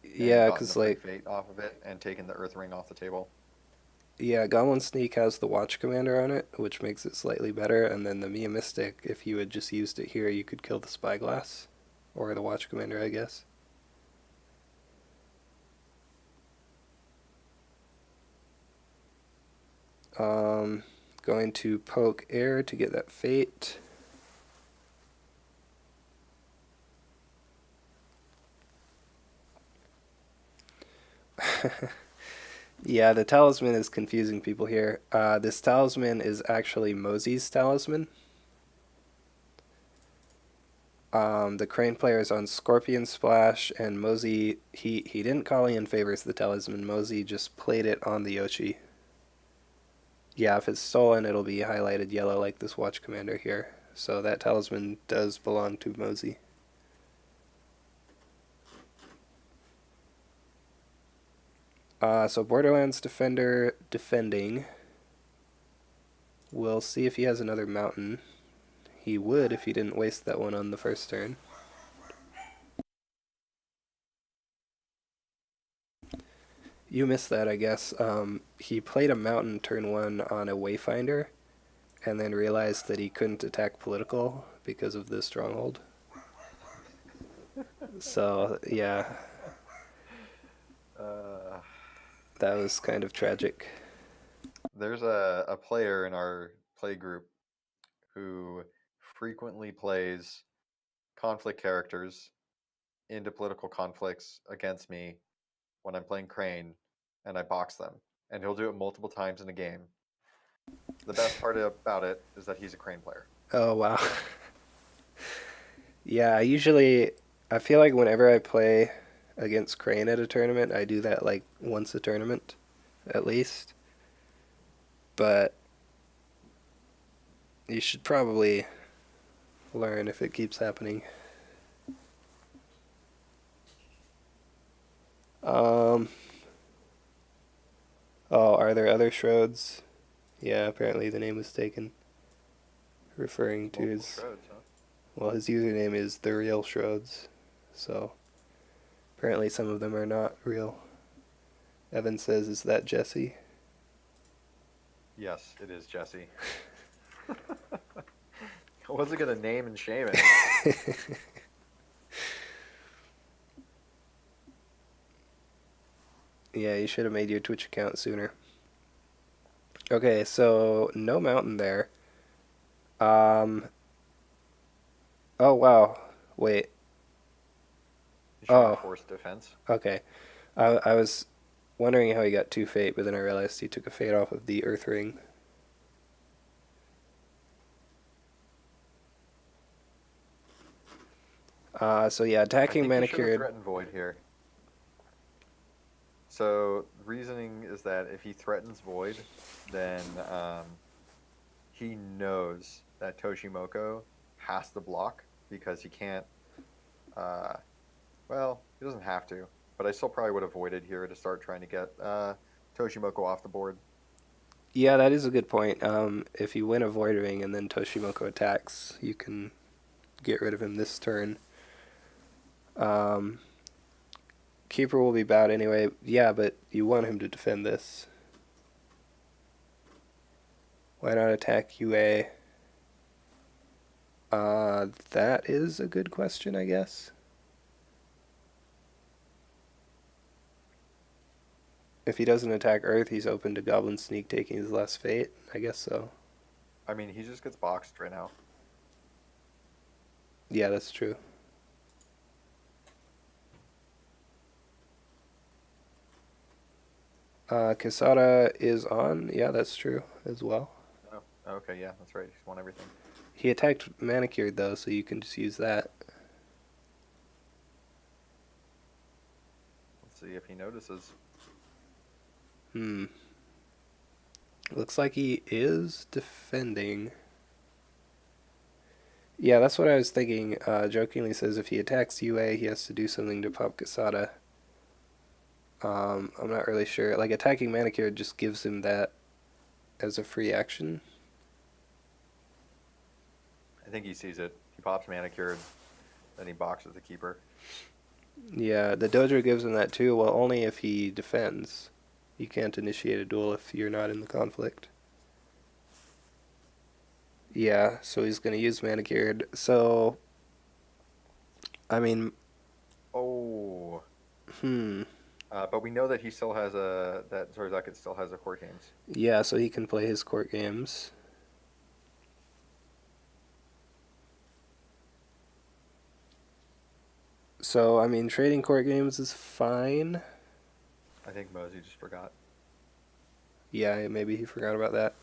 Yeah,
gotten the
because
free
like
fate off of it and taken the Earth Ring off the table.
Yeah, Goblin Sneak has the Watch Commander on it, which makes it slightly better, and then the Mia Mystic, if you had just used it here, you could kill the Spyglass. Or the Watch Commander, I guess. Um, Going to poke air to get that fate. Yeah, the talisman is confusing people here. This talisman is actually Mozi's talisman. The Crane player is on Scorpion Splash, and Mozi, he didn't call in favors the talisman. Mozi just played it on the Yoshi. Yeah, if it's stolen, it'll be highlighted yellow like this Watch Commander here. So that talisman does belong to Mozi. So Borderlands Defender defending. We'll see if he has another mountain. He would if he didn't waste that one on the first turn. You missed that, I guess. He played a mountain turn one on a Wayfinder, and then realized that he couldn't attack political because of the stronghold. So, yeah,
Uh,
that was kind of tragic.
there's a player in our play group who frequently plays conflict characters into political conflicts against me when I'm playing Crane and I box them. And he'll do it multiple times in a game. The best part about it is that he's a Crane player.
Oh, wow. Yeah, I feel like whenever I play against Crane at a tournament, I do that like once a tournament, at least. But you should probably learn if it keeps happening. Um, oh, are there other Shrouds? Yeah, apparently the name was taken, referring to
Multiple
his,
Shrouds, huh?
well, his username is The Real Shrouds. So apparently some of them are not real. Evan says, is that Jesse?
Yes, it is Jesse. I wasn't gonna name and shame it.
Yeah, you should have made your Twitch account sooner. Okay, so no mountain there. Um, oh wow. Wait.
He's trying to
Oh,
force defense.
okay. I was wondering how he got two fate, but then I realized he took a fate off of the Earth Ring. So yeah,
I
attacking
think he should have
manicured.
threatened Void here. So reasoning is that if he threatens Void, then he knows that Toshimoko has to block because he can't. Uh, well, he doesn't have to, but I still probably would have voided here to start trying to get Toshimoko off the board.
Yeah, that is a good point. If you win a Void Ring and then Toshimoko attacks, you can get rid of him this turn. Um, Keeper will be bad anyway. Yeah, but you want him to defend this. Why not attack UA? That is a good question, I guess. If he doesn't attack Earth, he's open to Goblin Sneak taking his last fate. I guess so.
I mean, he just gets boxed right now.
Yeah, that's true. Quesada is on. Yeah, that's true as well.
Oh, okay, yeah, that's right. He's won everything.
He attacked Manicured, though, so you can just use that.
Let's see if he notices.
Hmm. Looks like he is defending. Yeah, that's what I was thinking. Jokingly says if he attacks UA, he has to do something to pop Quesada. I'm not really sure. Like, attacking Manicure just gives him that as a free action.
I think he sees it. He pops Manicured, then he boxes the keeper.
Yeah, the Dojo gives him that too. Well, only if he defends. You can't initiate a duel if you're not in the conflict. Yeah, so he's going to use Manicured. So, I mean,
Oh,
hmm.
but we know that he still has that Zarzucket still has a court games.
Yeah, so he can play his court games. So, I mean, trading court games is fine.
I think Mozi just forgot.
Yeah, maybe he forgot about that.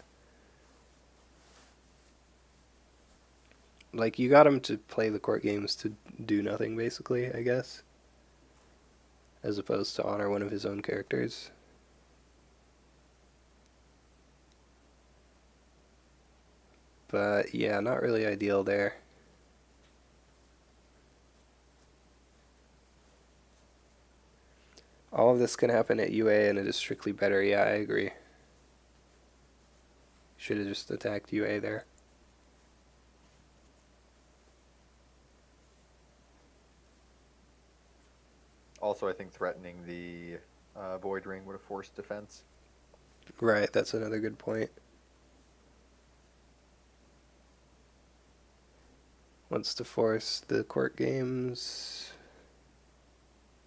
Like, you got him to play the court games to do nothing, basically, I guess. As opposed to honor one of his own characters. But, yeah, not really ideal there. All of this can happen at UA, and it is strictly better. Yeah, I agree. Should have just attacked UA there.
Also, I think threatening the Void Ring would have forced defense.
Right, that's another good point. Wants to force the court games.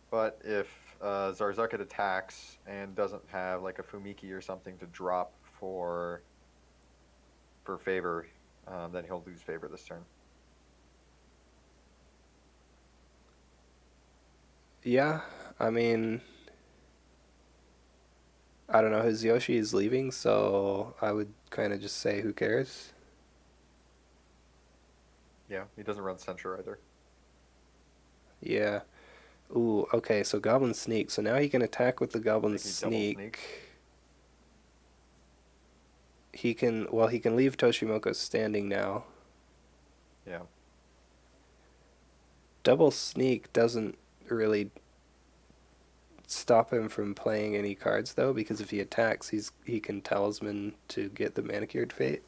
But if Zarzucket attacks and doesn't have like a Fumiki or something to drop for favor, then he'll lose favor this turn.
Yeah, I mean, I don't know. His Yoshi is leaving, so I would kind of just say, who cares?
Yeah, he doesn't run Censure either.
Yeah. Ooh, okay, so Goblin Sneak. So now he can attack with the
I
Goblin
think he double sneak.
Sneak. He can, well, he can leave Toshimoka standing now.
Yeah.
Double Sneak doesn't really stop him from playing any cards, though, because if he attacks, he can Talisman to get the Manicured Fate.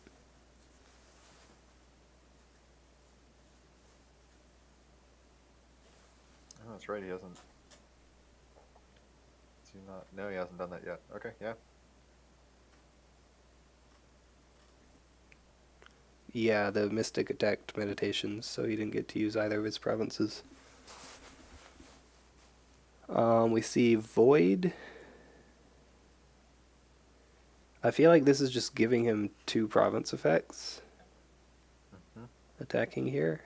Oh, that's right. He hasn't. Is he not? No, he hasn't done that yet. Okay, yeah.
Yeah, the Mystic attacked Meditations, so he didn't get to use either of his provinces. We see Void. I feel like this is just giving him 2 province effects.
Hmm.
Attacking here.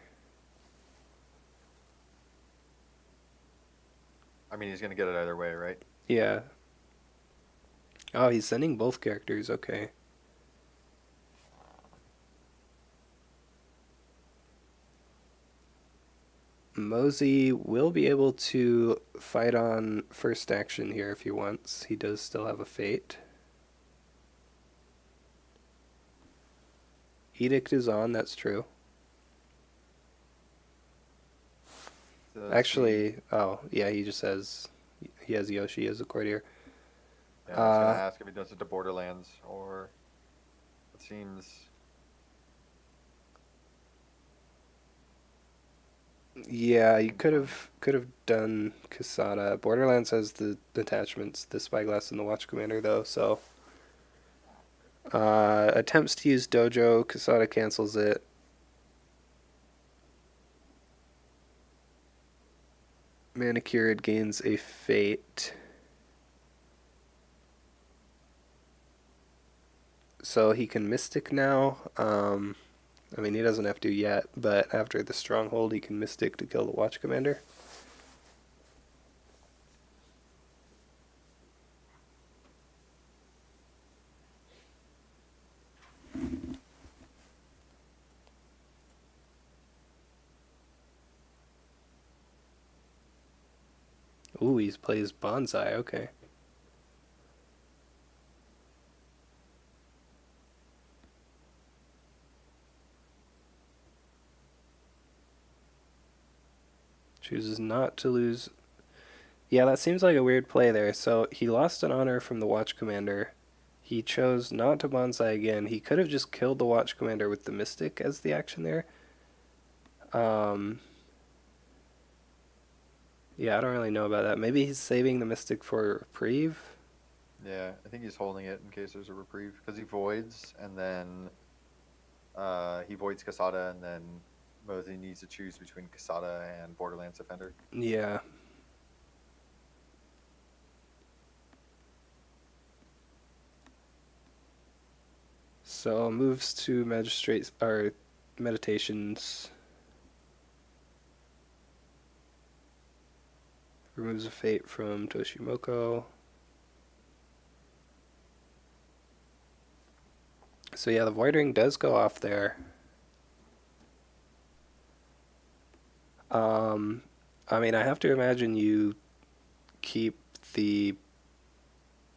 I mean, he's gonna get it either way, right?
Yeah. Oh, he's sending both characters. Okay. Mozi will be able to fight on first action here if he wants. He does still have a fate. Edict is on, that's true. Actually, oh, yeah, he just has Yoshi as a courtier.
Yeah, I was gonna ask if he does it to Borderlands or it seems.
Yeah, you could have done Kasada. Borderlands has the attachments, the Spyglass and the Watch Commander though, so attempts to use Dojo, Kasada cancels it. Manicured gains a fate. So he can Mystic now. I mean, he doesn't have to yet, but after the Stronghold, he can Mystic to kill the Watch Commander. Ooh, he plays Bonsai, okay. Chooses not to lose. Yeah, that seems like a weird play there. So he lost an honor from the Watch Commander. He chose not to Bonsai again. He could have just killed the Watch Commander with the Mystic as the action there. Um, yeah, I don't really know about that. Maybe he's saving the Mystic for reprieve.
Yeah, I think he's holding it in case there's a reprieve because he voids and then he voids Casada and then Mozi needs to choose between Casada and Borderlands Defender.
Yeah. So moves to magistrates or meditations. Removes a fate from Toshimoko. So yeah, the void ring does go off there. Um, I mean, I have to imagine you keep the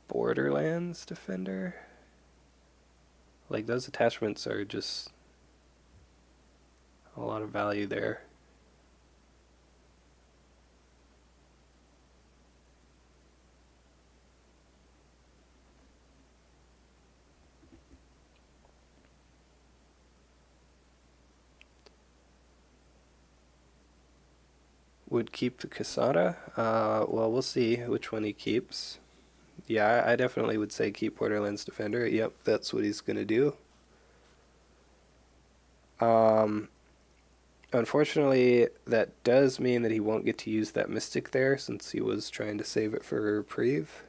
Borderlands Defender. Like those attachments are just a lot of value there. Would keep the Casada. Well, we'll see which one he keeps. Yeah, I definitely would say keep Borderlands Defender. Yep, that's what he's gonna do. Um, Unfortunately, that does mean that he won't get to use that Mystic there since he was trying to save it for reprieve.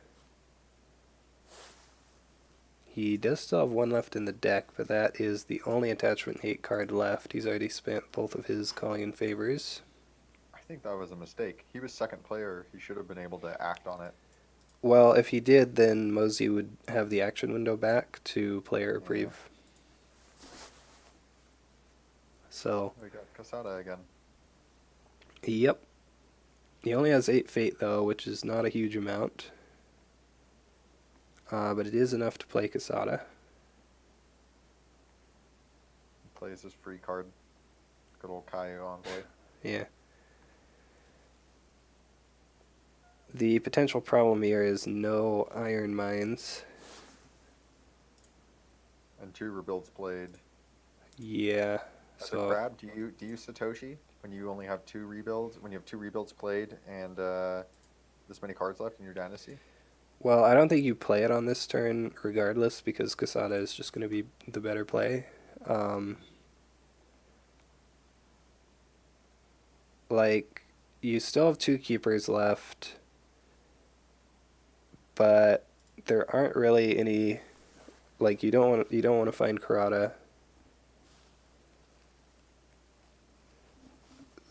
He does still have one left in the deck, but that is the only attachment hate card left. He's already spent both of his calling in favors.
I think that was a mistake. He was second player. He should have been able to act on it.
Well, if he did, then Mozi would have the action window back to play a
Yeah.
reprieve. So,
We got Casada again.
yep. He only has 8 fate, though, which is not a huge amount. But it is enough to play Casada.
He plays his free card. Good old Kaio Envoy.
Yeah. The potential problem here is no iron mines.
And 2 rebuilds played.
Yeah.
As a crab, do you Satoshi when you only have 2 rebuilds? When you have 2 rebuilds played and this many cards left in your dynasty?
Well, I don't think you play it on this turn regardless because Casada is just going to be the better play. Um, like, you still have 2 keepers left, but there aren't really any. Like, you don't want to find Karada.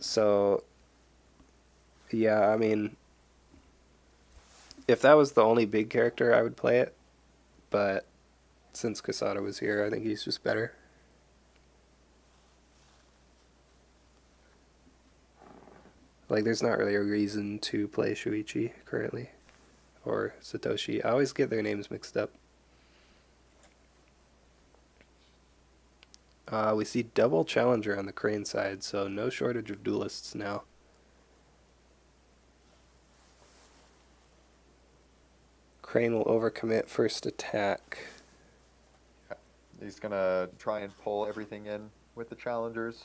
So, yeah, I mean, if that was the only big character, I would play it. But since Casada was here, I think he's just better. Like, there's not really a reason to play Shuichi currently. Or Satoshi. I always get their names mixed up. We see double challenger on the Crane side, so no shortage of duelists now. Crane will overcommit first attack.
He's gonna try and pull everything in with the challengers.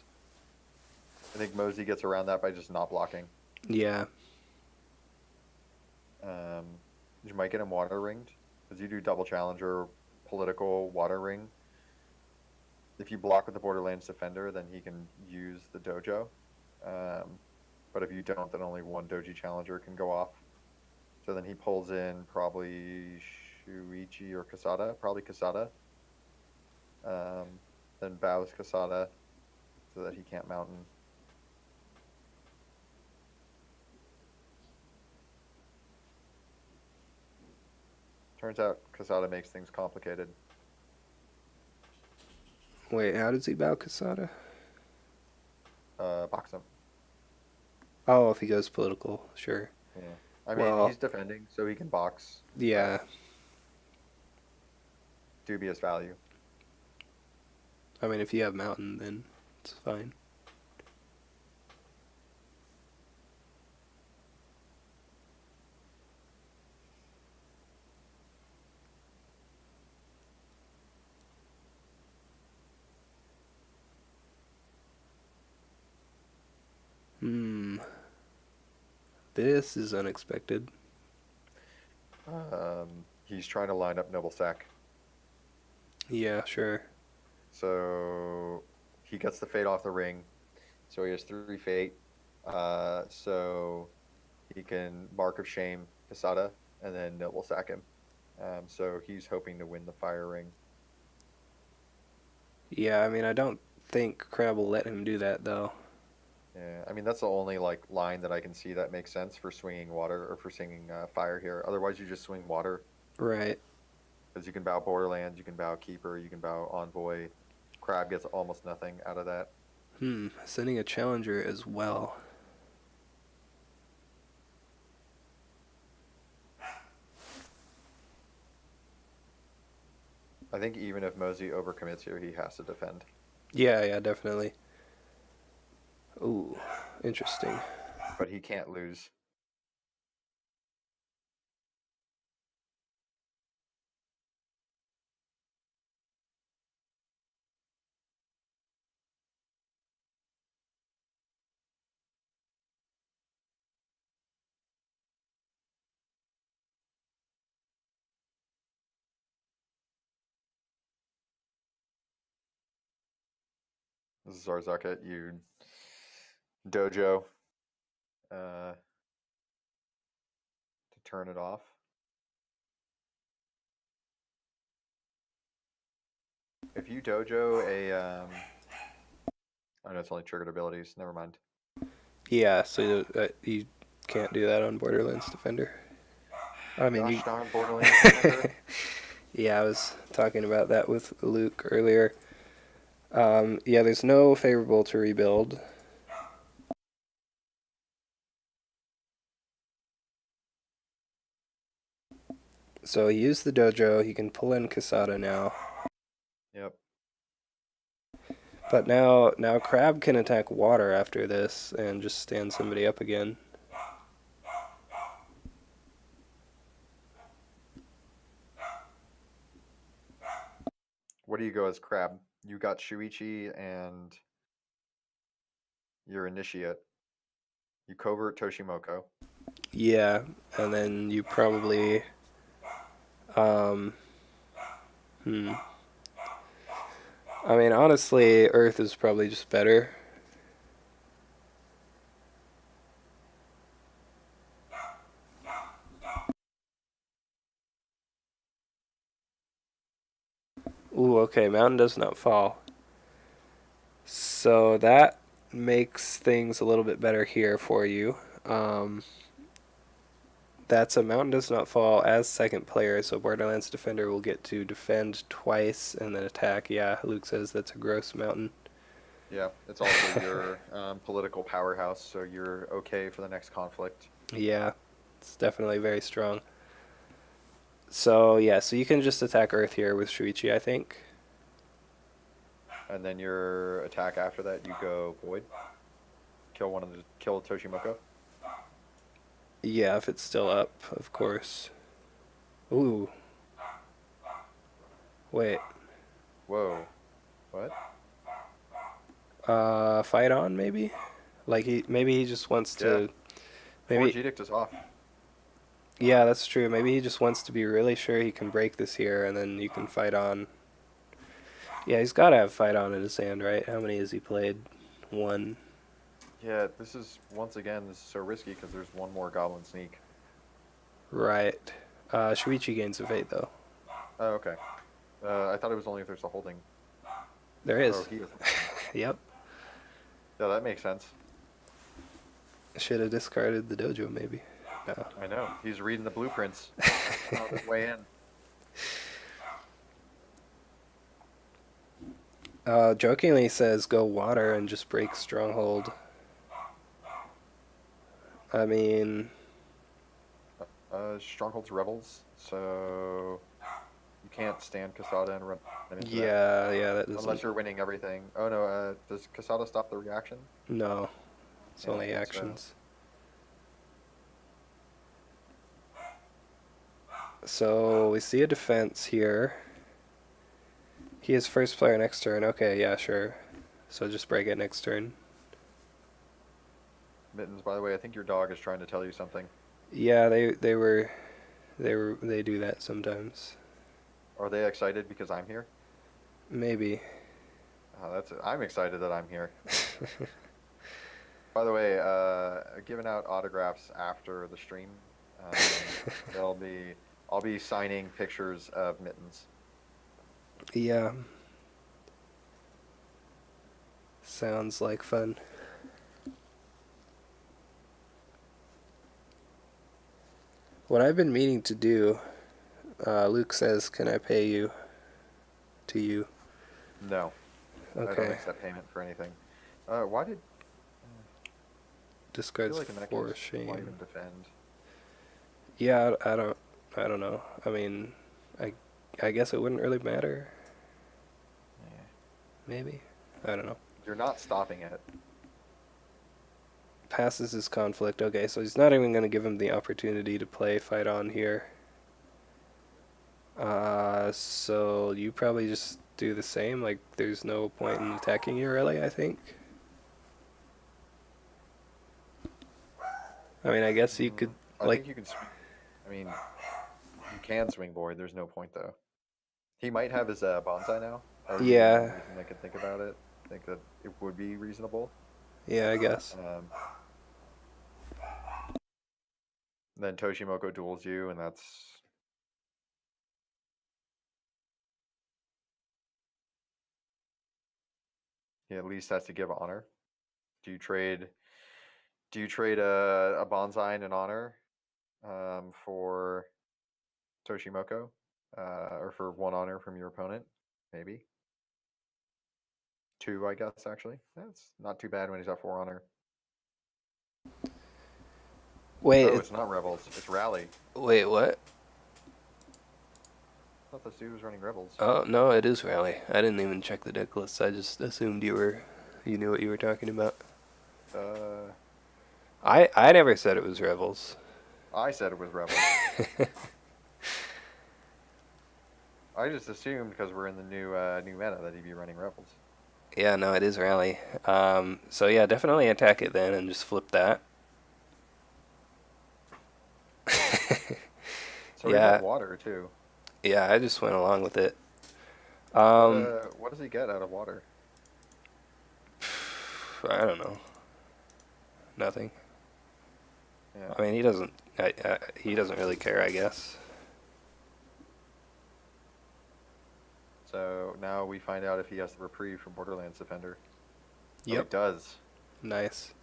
I think Mozi gets around that by just not blocking.
Yeah.
You might get him water ringed because you do double challenger, political water ring. If you block with the Borderlands Defender, then he can use the dojo. But if you don't, then only one doji challenger can go off. So then he pulls in probably Shuichi or Casada, probably Casada. Then bows Casada so that he can't mountain. Turns out Casada makes things complicated.
Wait, how does he bow Casada?
Box him.
Oh, if he goes political, sure.
Yeah. I mean,
Well,
he's defending, so he can box.
yeah.
Dubious value.
I mean, if you have mountain, then it's fine. Hmm. This is unexpected.
he's trying to line up Noble Sack.
Yeah, sure.
So he gets the fate off the ring. So he has 3 fate. So he can Mark of Shame Casada, and then Noble Sack him. So he's hoping to win the fire ring.
Yeah, I mean, I don't think Crab will let him do that, though.
Yeah, I mean that's the only like line that I can see that makes sense for swinging water or for swinging fire here. Otherwise, you just swing water
Right.
because you can bow Borderlands, you can bow Keeper, you can bow Envoy. Crab gets almost nothing out of that.
Sending a challenger as well.
I think even if mozi overcommits here, he has to defend.
Yeah, yeah, definitely. Ooh, interesting.
But he can't lose. This is Zarzucket. You dojo to turn it off. If you dojo I know it's only triggered abilities. Never mind.
Yeah, so you can't do that on Borderlands Defender. I mean, you.
Gosh darn Borderlands Defender.
Yeah, I was talking about that with Luke earlier. Yeah, there's no favorable to rebuild. So he used the dojo. He can pull in Casada now.
Yep.
But now Crab can attack water after this and just stand somebody up again.
Where do you go as Crab? You got Shuichi and your Initiate. You covert Toshimoko.
Yeah, and then you probably um hmm. I mean, honestly, Earth is probably just better. Ooh, okay, mountain does not fall. So that makes things a little bit better here for you. Um, that's a mountain does not fall as second player, so Borderlands Defender will get to defend twice and then attack. Yeah, Luke says that's a gross mountain.
Yeah, it's also your political powerhouse, so you're okay for the next conflict.
Yeah, it's definitely very strong. So yeah, so you can just attack Earth here with Shuichi, I think.
And then your attack after that, you go Void. Kill Toshimoko.
Yeah, if it's still up, of course. Ooh, wait.
Whoa. What?
Fight on maybe? Like maybe he just wants
Yeah.
to
Forge
maybe
Edict is off.
yeah, that's true. Maybe he just wants to be really sure he can break this here and then you can fight on. Yeah, he's got to have fight on in his hand, right? How many has he played? One.
Yeah, this is this is so risky because there's one more Goblin Sneak.
Right. Shuichi gains a fate though.
Oh, okay. I thought it was only if there's a holding.
There
Oh,
is.
he is.
Yep.
Yeah, that makes sense.
Should have discarded the dojo maybe. No.
I know. He's reading the blueprints on his way in.
Jokingly says go water and just break stronghold. I mean,
Stronghold's Rebels, so you can't stand Casada and run into that.
yeah, that
Unless
doesn't.
you're winning everything. Oh no, does Casada stop the reaction?
No, it's
Yeah, I
only
think so.
actions. So we see a defense here. He is first player next turn. Okay, yeah, sure. So just break it next turn.
Mittens, by the way, I think your dog is trying to tell you something.
Yeah, they were They do that sometimes.
Are they excited because I'm here?
Maybe.
I'm excited that I'm here. By the way, giving out autographs after the stream. They'll be I'll be signing pictures of Mittens.
Yeah, sounds like fun. What I've been meaning to do, Luke says, can I pay you to you?
No, I don't
Okay.
accept payment for anything. Why did I feel
Discards
like in that case,
for
why
shame.
even defend?
Yeah, I don't know. I mean, I, I guess it wouldn't really matter.
Yeah.
Maybe. I don't know.
You're not stopping it.
Passes his conflict. Okay, so he's not even going to give him the opportunity to play fight on here. So you probably just do the same. Like, there's no point in attacking you, really, I think. I mean, I guess you could,
I
like,
think you can swing. I mean, you can swing board. There's no point though. He might have his bonsai now. That would be the only
yeah,
reason I could think about it. Think that it would be reasonable.
yeah, I guess.
Then Toshimoko duels you, and that's he at least has to give honor. Do you trade? Do you trade a bonsai and an honor for Toshimoko, or for one honor from your opponent? Maybe two, I guess. Actually, that's not too bad when he's at four honor.
Wait,
Oh, it's not rebels. It's rally.
wait, what?
I thought this dude was running rebels.
Oh, no, it is Rally. I didn't even check the deck list. I just assumed you knew what you were talking about.
Uh,
I never said it was Rebels.
I said it was rebels. I just assumed because we're in the new meta that he'd be running rebels.
Yeah, no, it is Rally. So yeah, definitely attack it then and just flip that.
So he went
Yeah,
water too.
yeah, I just went along with it.
What does he get out of water?
I don't know. Nothing.
Yeah.
I mean, he doesn't really care, I guess.
So now we find out if he has the reprieve from Borderlands Defender. Oh, he
Yep.
does.
Nice.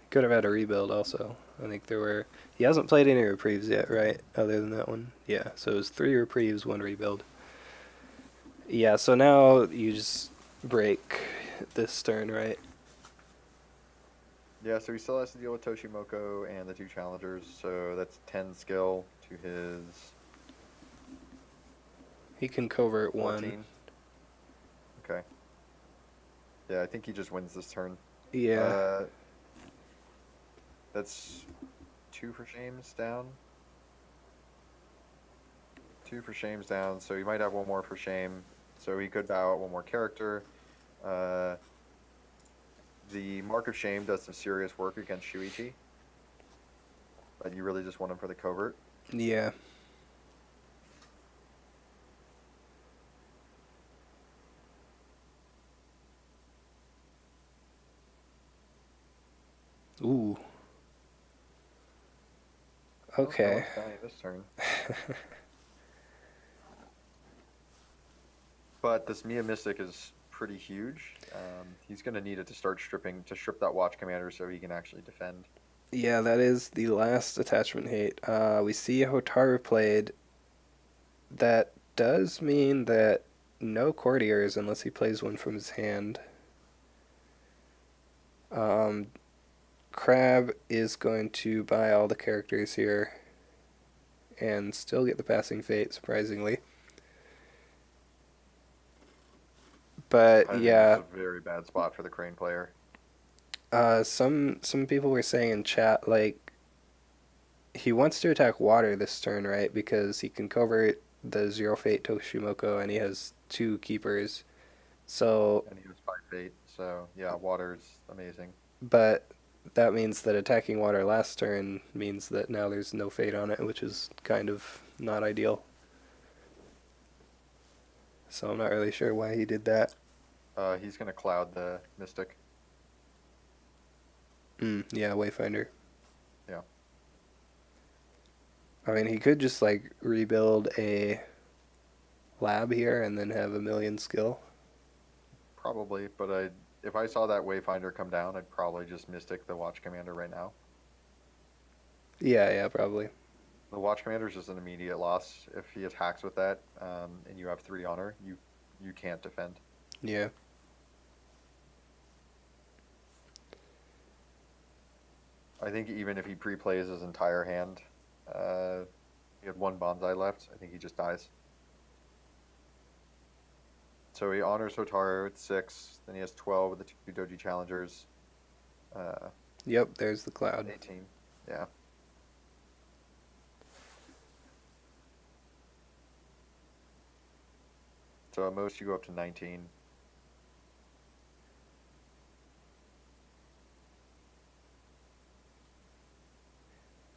Could have had a rebuild also. I think there were. He hasn't played any reprieves yet, right? Other than that one. Yeah, so it was 3 reprieves, 1 rebuild. Yeah, so now you just break this turn, right?
Yeah, so he still has to deal with Toshimoko and the two challengers. So that's 10 skill to his
He can covert 1.
14. Okay. Yeah, I think he just wins this turn.
Yeah.
Uh, that's 2 for shames down. 2 for shames down, so he might have one more for shame. So he could bow out one more character. Uh, the Mark of Shame does some serious work against Shuichi, but you really just want him for the covert.
Yeah. Ooh.
Oh, no
Okay.
one's dying this turn. But this Mia Mystic is pretty huge. He's going to need it to start to strip that Watch Commander so he can actually defend.
Yeah, that is the last attachment hate. We see Hotaru played. That does mean that no courtiers unless he plays one from his hand. Um, Crab is going to buy all the characters here and still get the passing fate, surprisingly. But
I think this is
yeah,
a very bad spot for the Crane player.
some people were saying in chat like he wants to attack water this turn, right? Because he can cover the zero fate Toshimoko and he has 2 keepers. So,
And he was 5 fate, so yeah, water's amazing.
but that means that attacking water last turn means that now there's no fate on it, which is kind of not ideal. So I'm not really sure why he did that.
He's gonna cloud the Mystic.
Yeah, Wayfinder.
Yeah,
I mean, he could just like rebuild a lab here and then have a million skill.
probably. But if I saw that Wayfinder come down, I'd probably just Mystic the Watch Commander right now.
Yeah, probably.
The Watch Commander is just an immediate loss. If he attacks with that, and you have 3 honor, you can't defend.
Yeah.
I think even if he pre-plays his entire hand, he had 1 Bonsai left. I think he just dies. So he honors Hotaru at 6. Then he has 12 with the 2 Doji Challengers.
Yep, there's the cloud.
18. Yeah. So at most you go up to 19.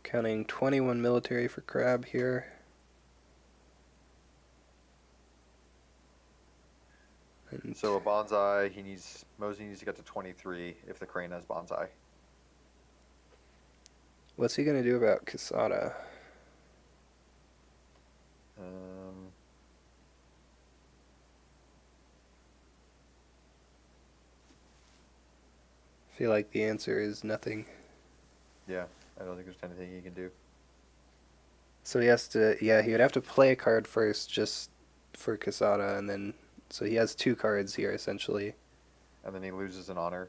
Counting 21 military for Crab here. And
So a Bonsai, Mozi needs to get to 23 if the Crane has Bonsai.
what's he gonna do about Kasada?
Um,
I feel like the answer is nothing.
yeah, I don't think there's anything he can do.
So he has to, yeah, he would have to play a card first just for Kasada, and then, so he has 2 cards here essentially.
And then he loses an honor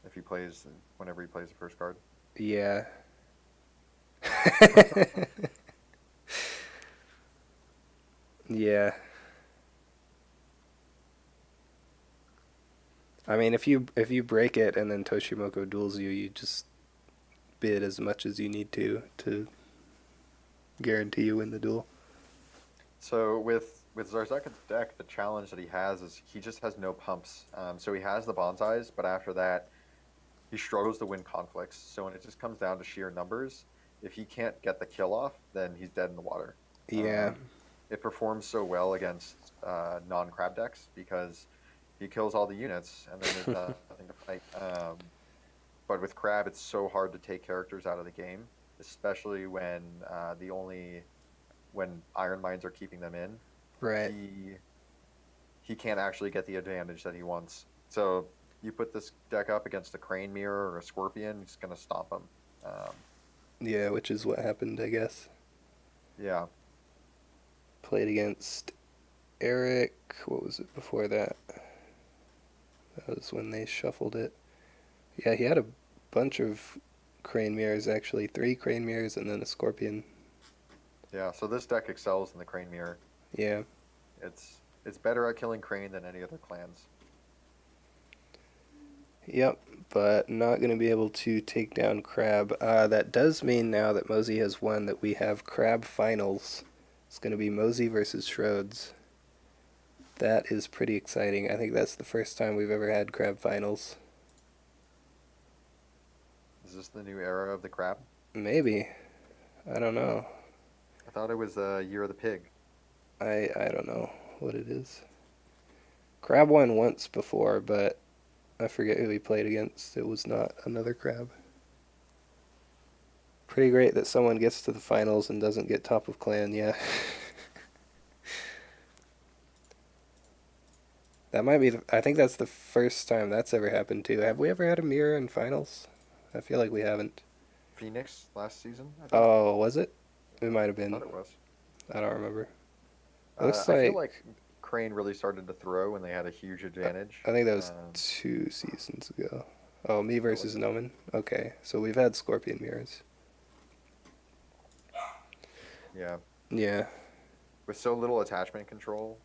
if he plays, whenever he plays the first card.
Yeah. Yeah. I mean, if you break it and then Toshimoko duels you, you just bid as much as you need to guarantee you win the duel.
So with Zarzaket's deck, the challenge that he has is he just has no pumps. So he has the Bonsais, but after that, he struggles to win conflicts. So when it just comes down to sheer numbers, if he can't get the kill off, then he's dead in the water.
Yeah.
It performs so well against non-crab decks because he kills all the units and then there's nothing to fight. But with crab, it's so hard to take characters out of the game, especially when when iron mines are keeping them in.
Right.
He can't actually get the advantage that he wants. So you put this deck up against a crane mirror or a scorpion, he's gonna stomp him.
Yeah, which is what happened, I guess.
Yeah.
Played against Eric. What was it before that? That was when they shuffled it. Yeah, he had a bunch of crane mirrors actually. 3 crane mirrors and then a scorpion.
Yeah, so this deck excels in the crane mirror.
Yeah.
It's better at killing crane than any other clans.
Yep, but not going to be able to take down Crab. That does mean now that Mozi has won that we have Crab finals. It's going to be Mozi versus Schroeds. That is pretty exciting. I think that's the first time we've ever had Crab finals.
Is this the new era of the crab?
Maybe. I don't know.
I thought it was the year of the pig.
I don't know what it is. Crab won once before, but I forget who he played against. It was not another Crab. Pretty great that someone gets to the finals and doesn't get top of clan, yeah. That might be, I think that's the first time that's ever happened too. Have we ever had a mirror in finals? I feel like we haven't.
Phoenix last season, I think.
Oh, was it? It might have
I
been.
thought it was.
I don't remember. It looks
I
like,
feel like Crane really started to throw when they had a huge advantage.
I think that was 2 seasons ago. Oh, me versus
Really?
Noman? Okay, so we've had Scorpion mirrors.
Yeah.
Yeah.
With so little attachment control,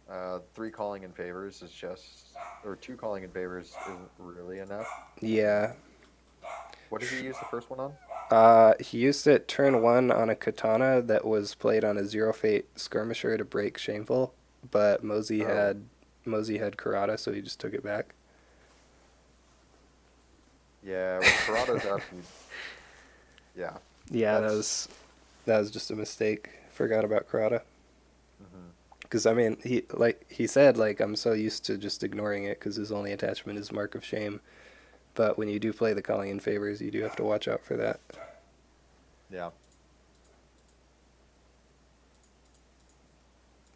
3 calling in favors is just, or 2 calling in favors isn't really enough.
Yeah.
What did he use the first one on?
He used it turn 1 on a katana that was played on a Zero Fate skirmisher to break Shameful, but
Oh,
Mozi had, Karada, so he just took it back.
Yeah, when Corrado's up, yeah,
Yeah,
that's.
that was just a mistake. Forgot about Karada.
Mhm.
Because I mean, he said like I'm so used to just ignoring it because his only attachment is Mark of Shame. But when you do play the Calling in Favors, you do have to watch out for that.
Yeah.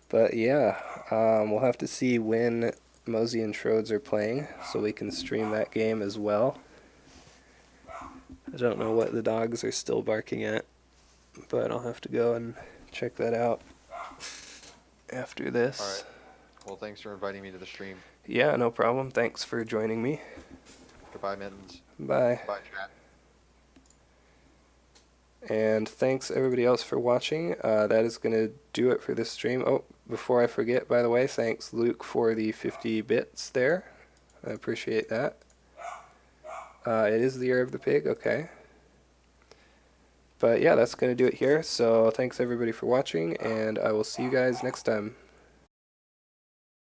But yeah, we'll have to see when Mozi and Schroeds are playing so we can stream that game as well. I don't know what the dogs are still barking at, but I'll have to go and check that out after
All
this.
right. Well, thanks for inviting me to the stream.
Yeah, no problem. Thanks for joining me.
Goodbye, Mittens.
Bye.
Goodbye, chat.
And thanks everybody else for watching. That is going to do it for this stream. Oh, before I forget, by the way, thanks Luke for the 50 bits there. I appreciate that. It is the year of the pig, okay. But yeah, that's going to do it here. So thanks everybody for watching, and I will see you guys next time.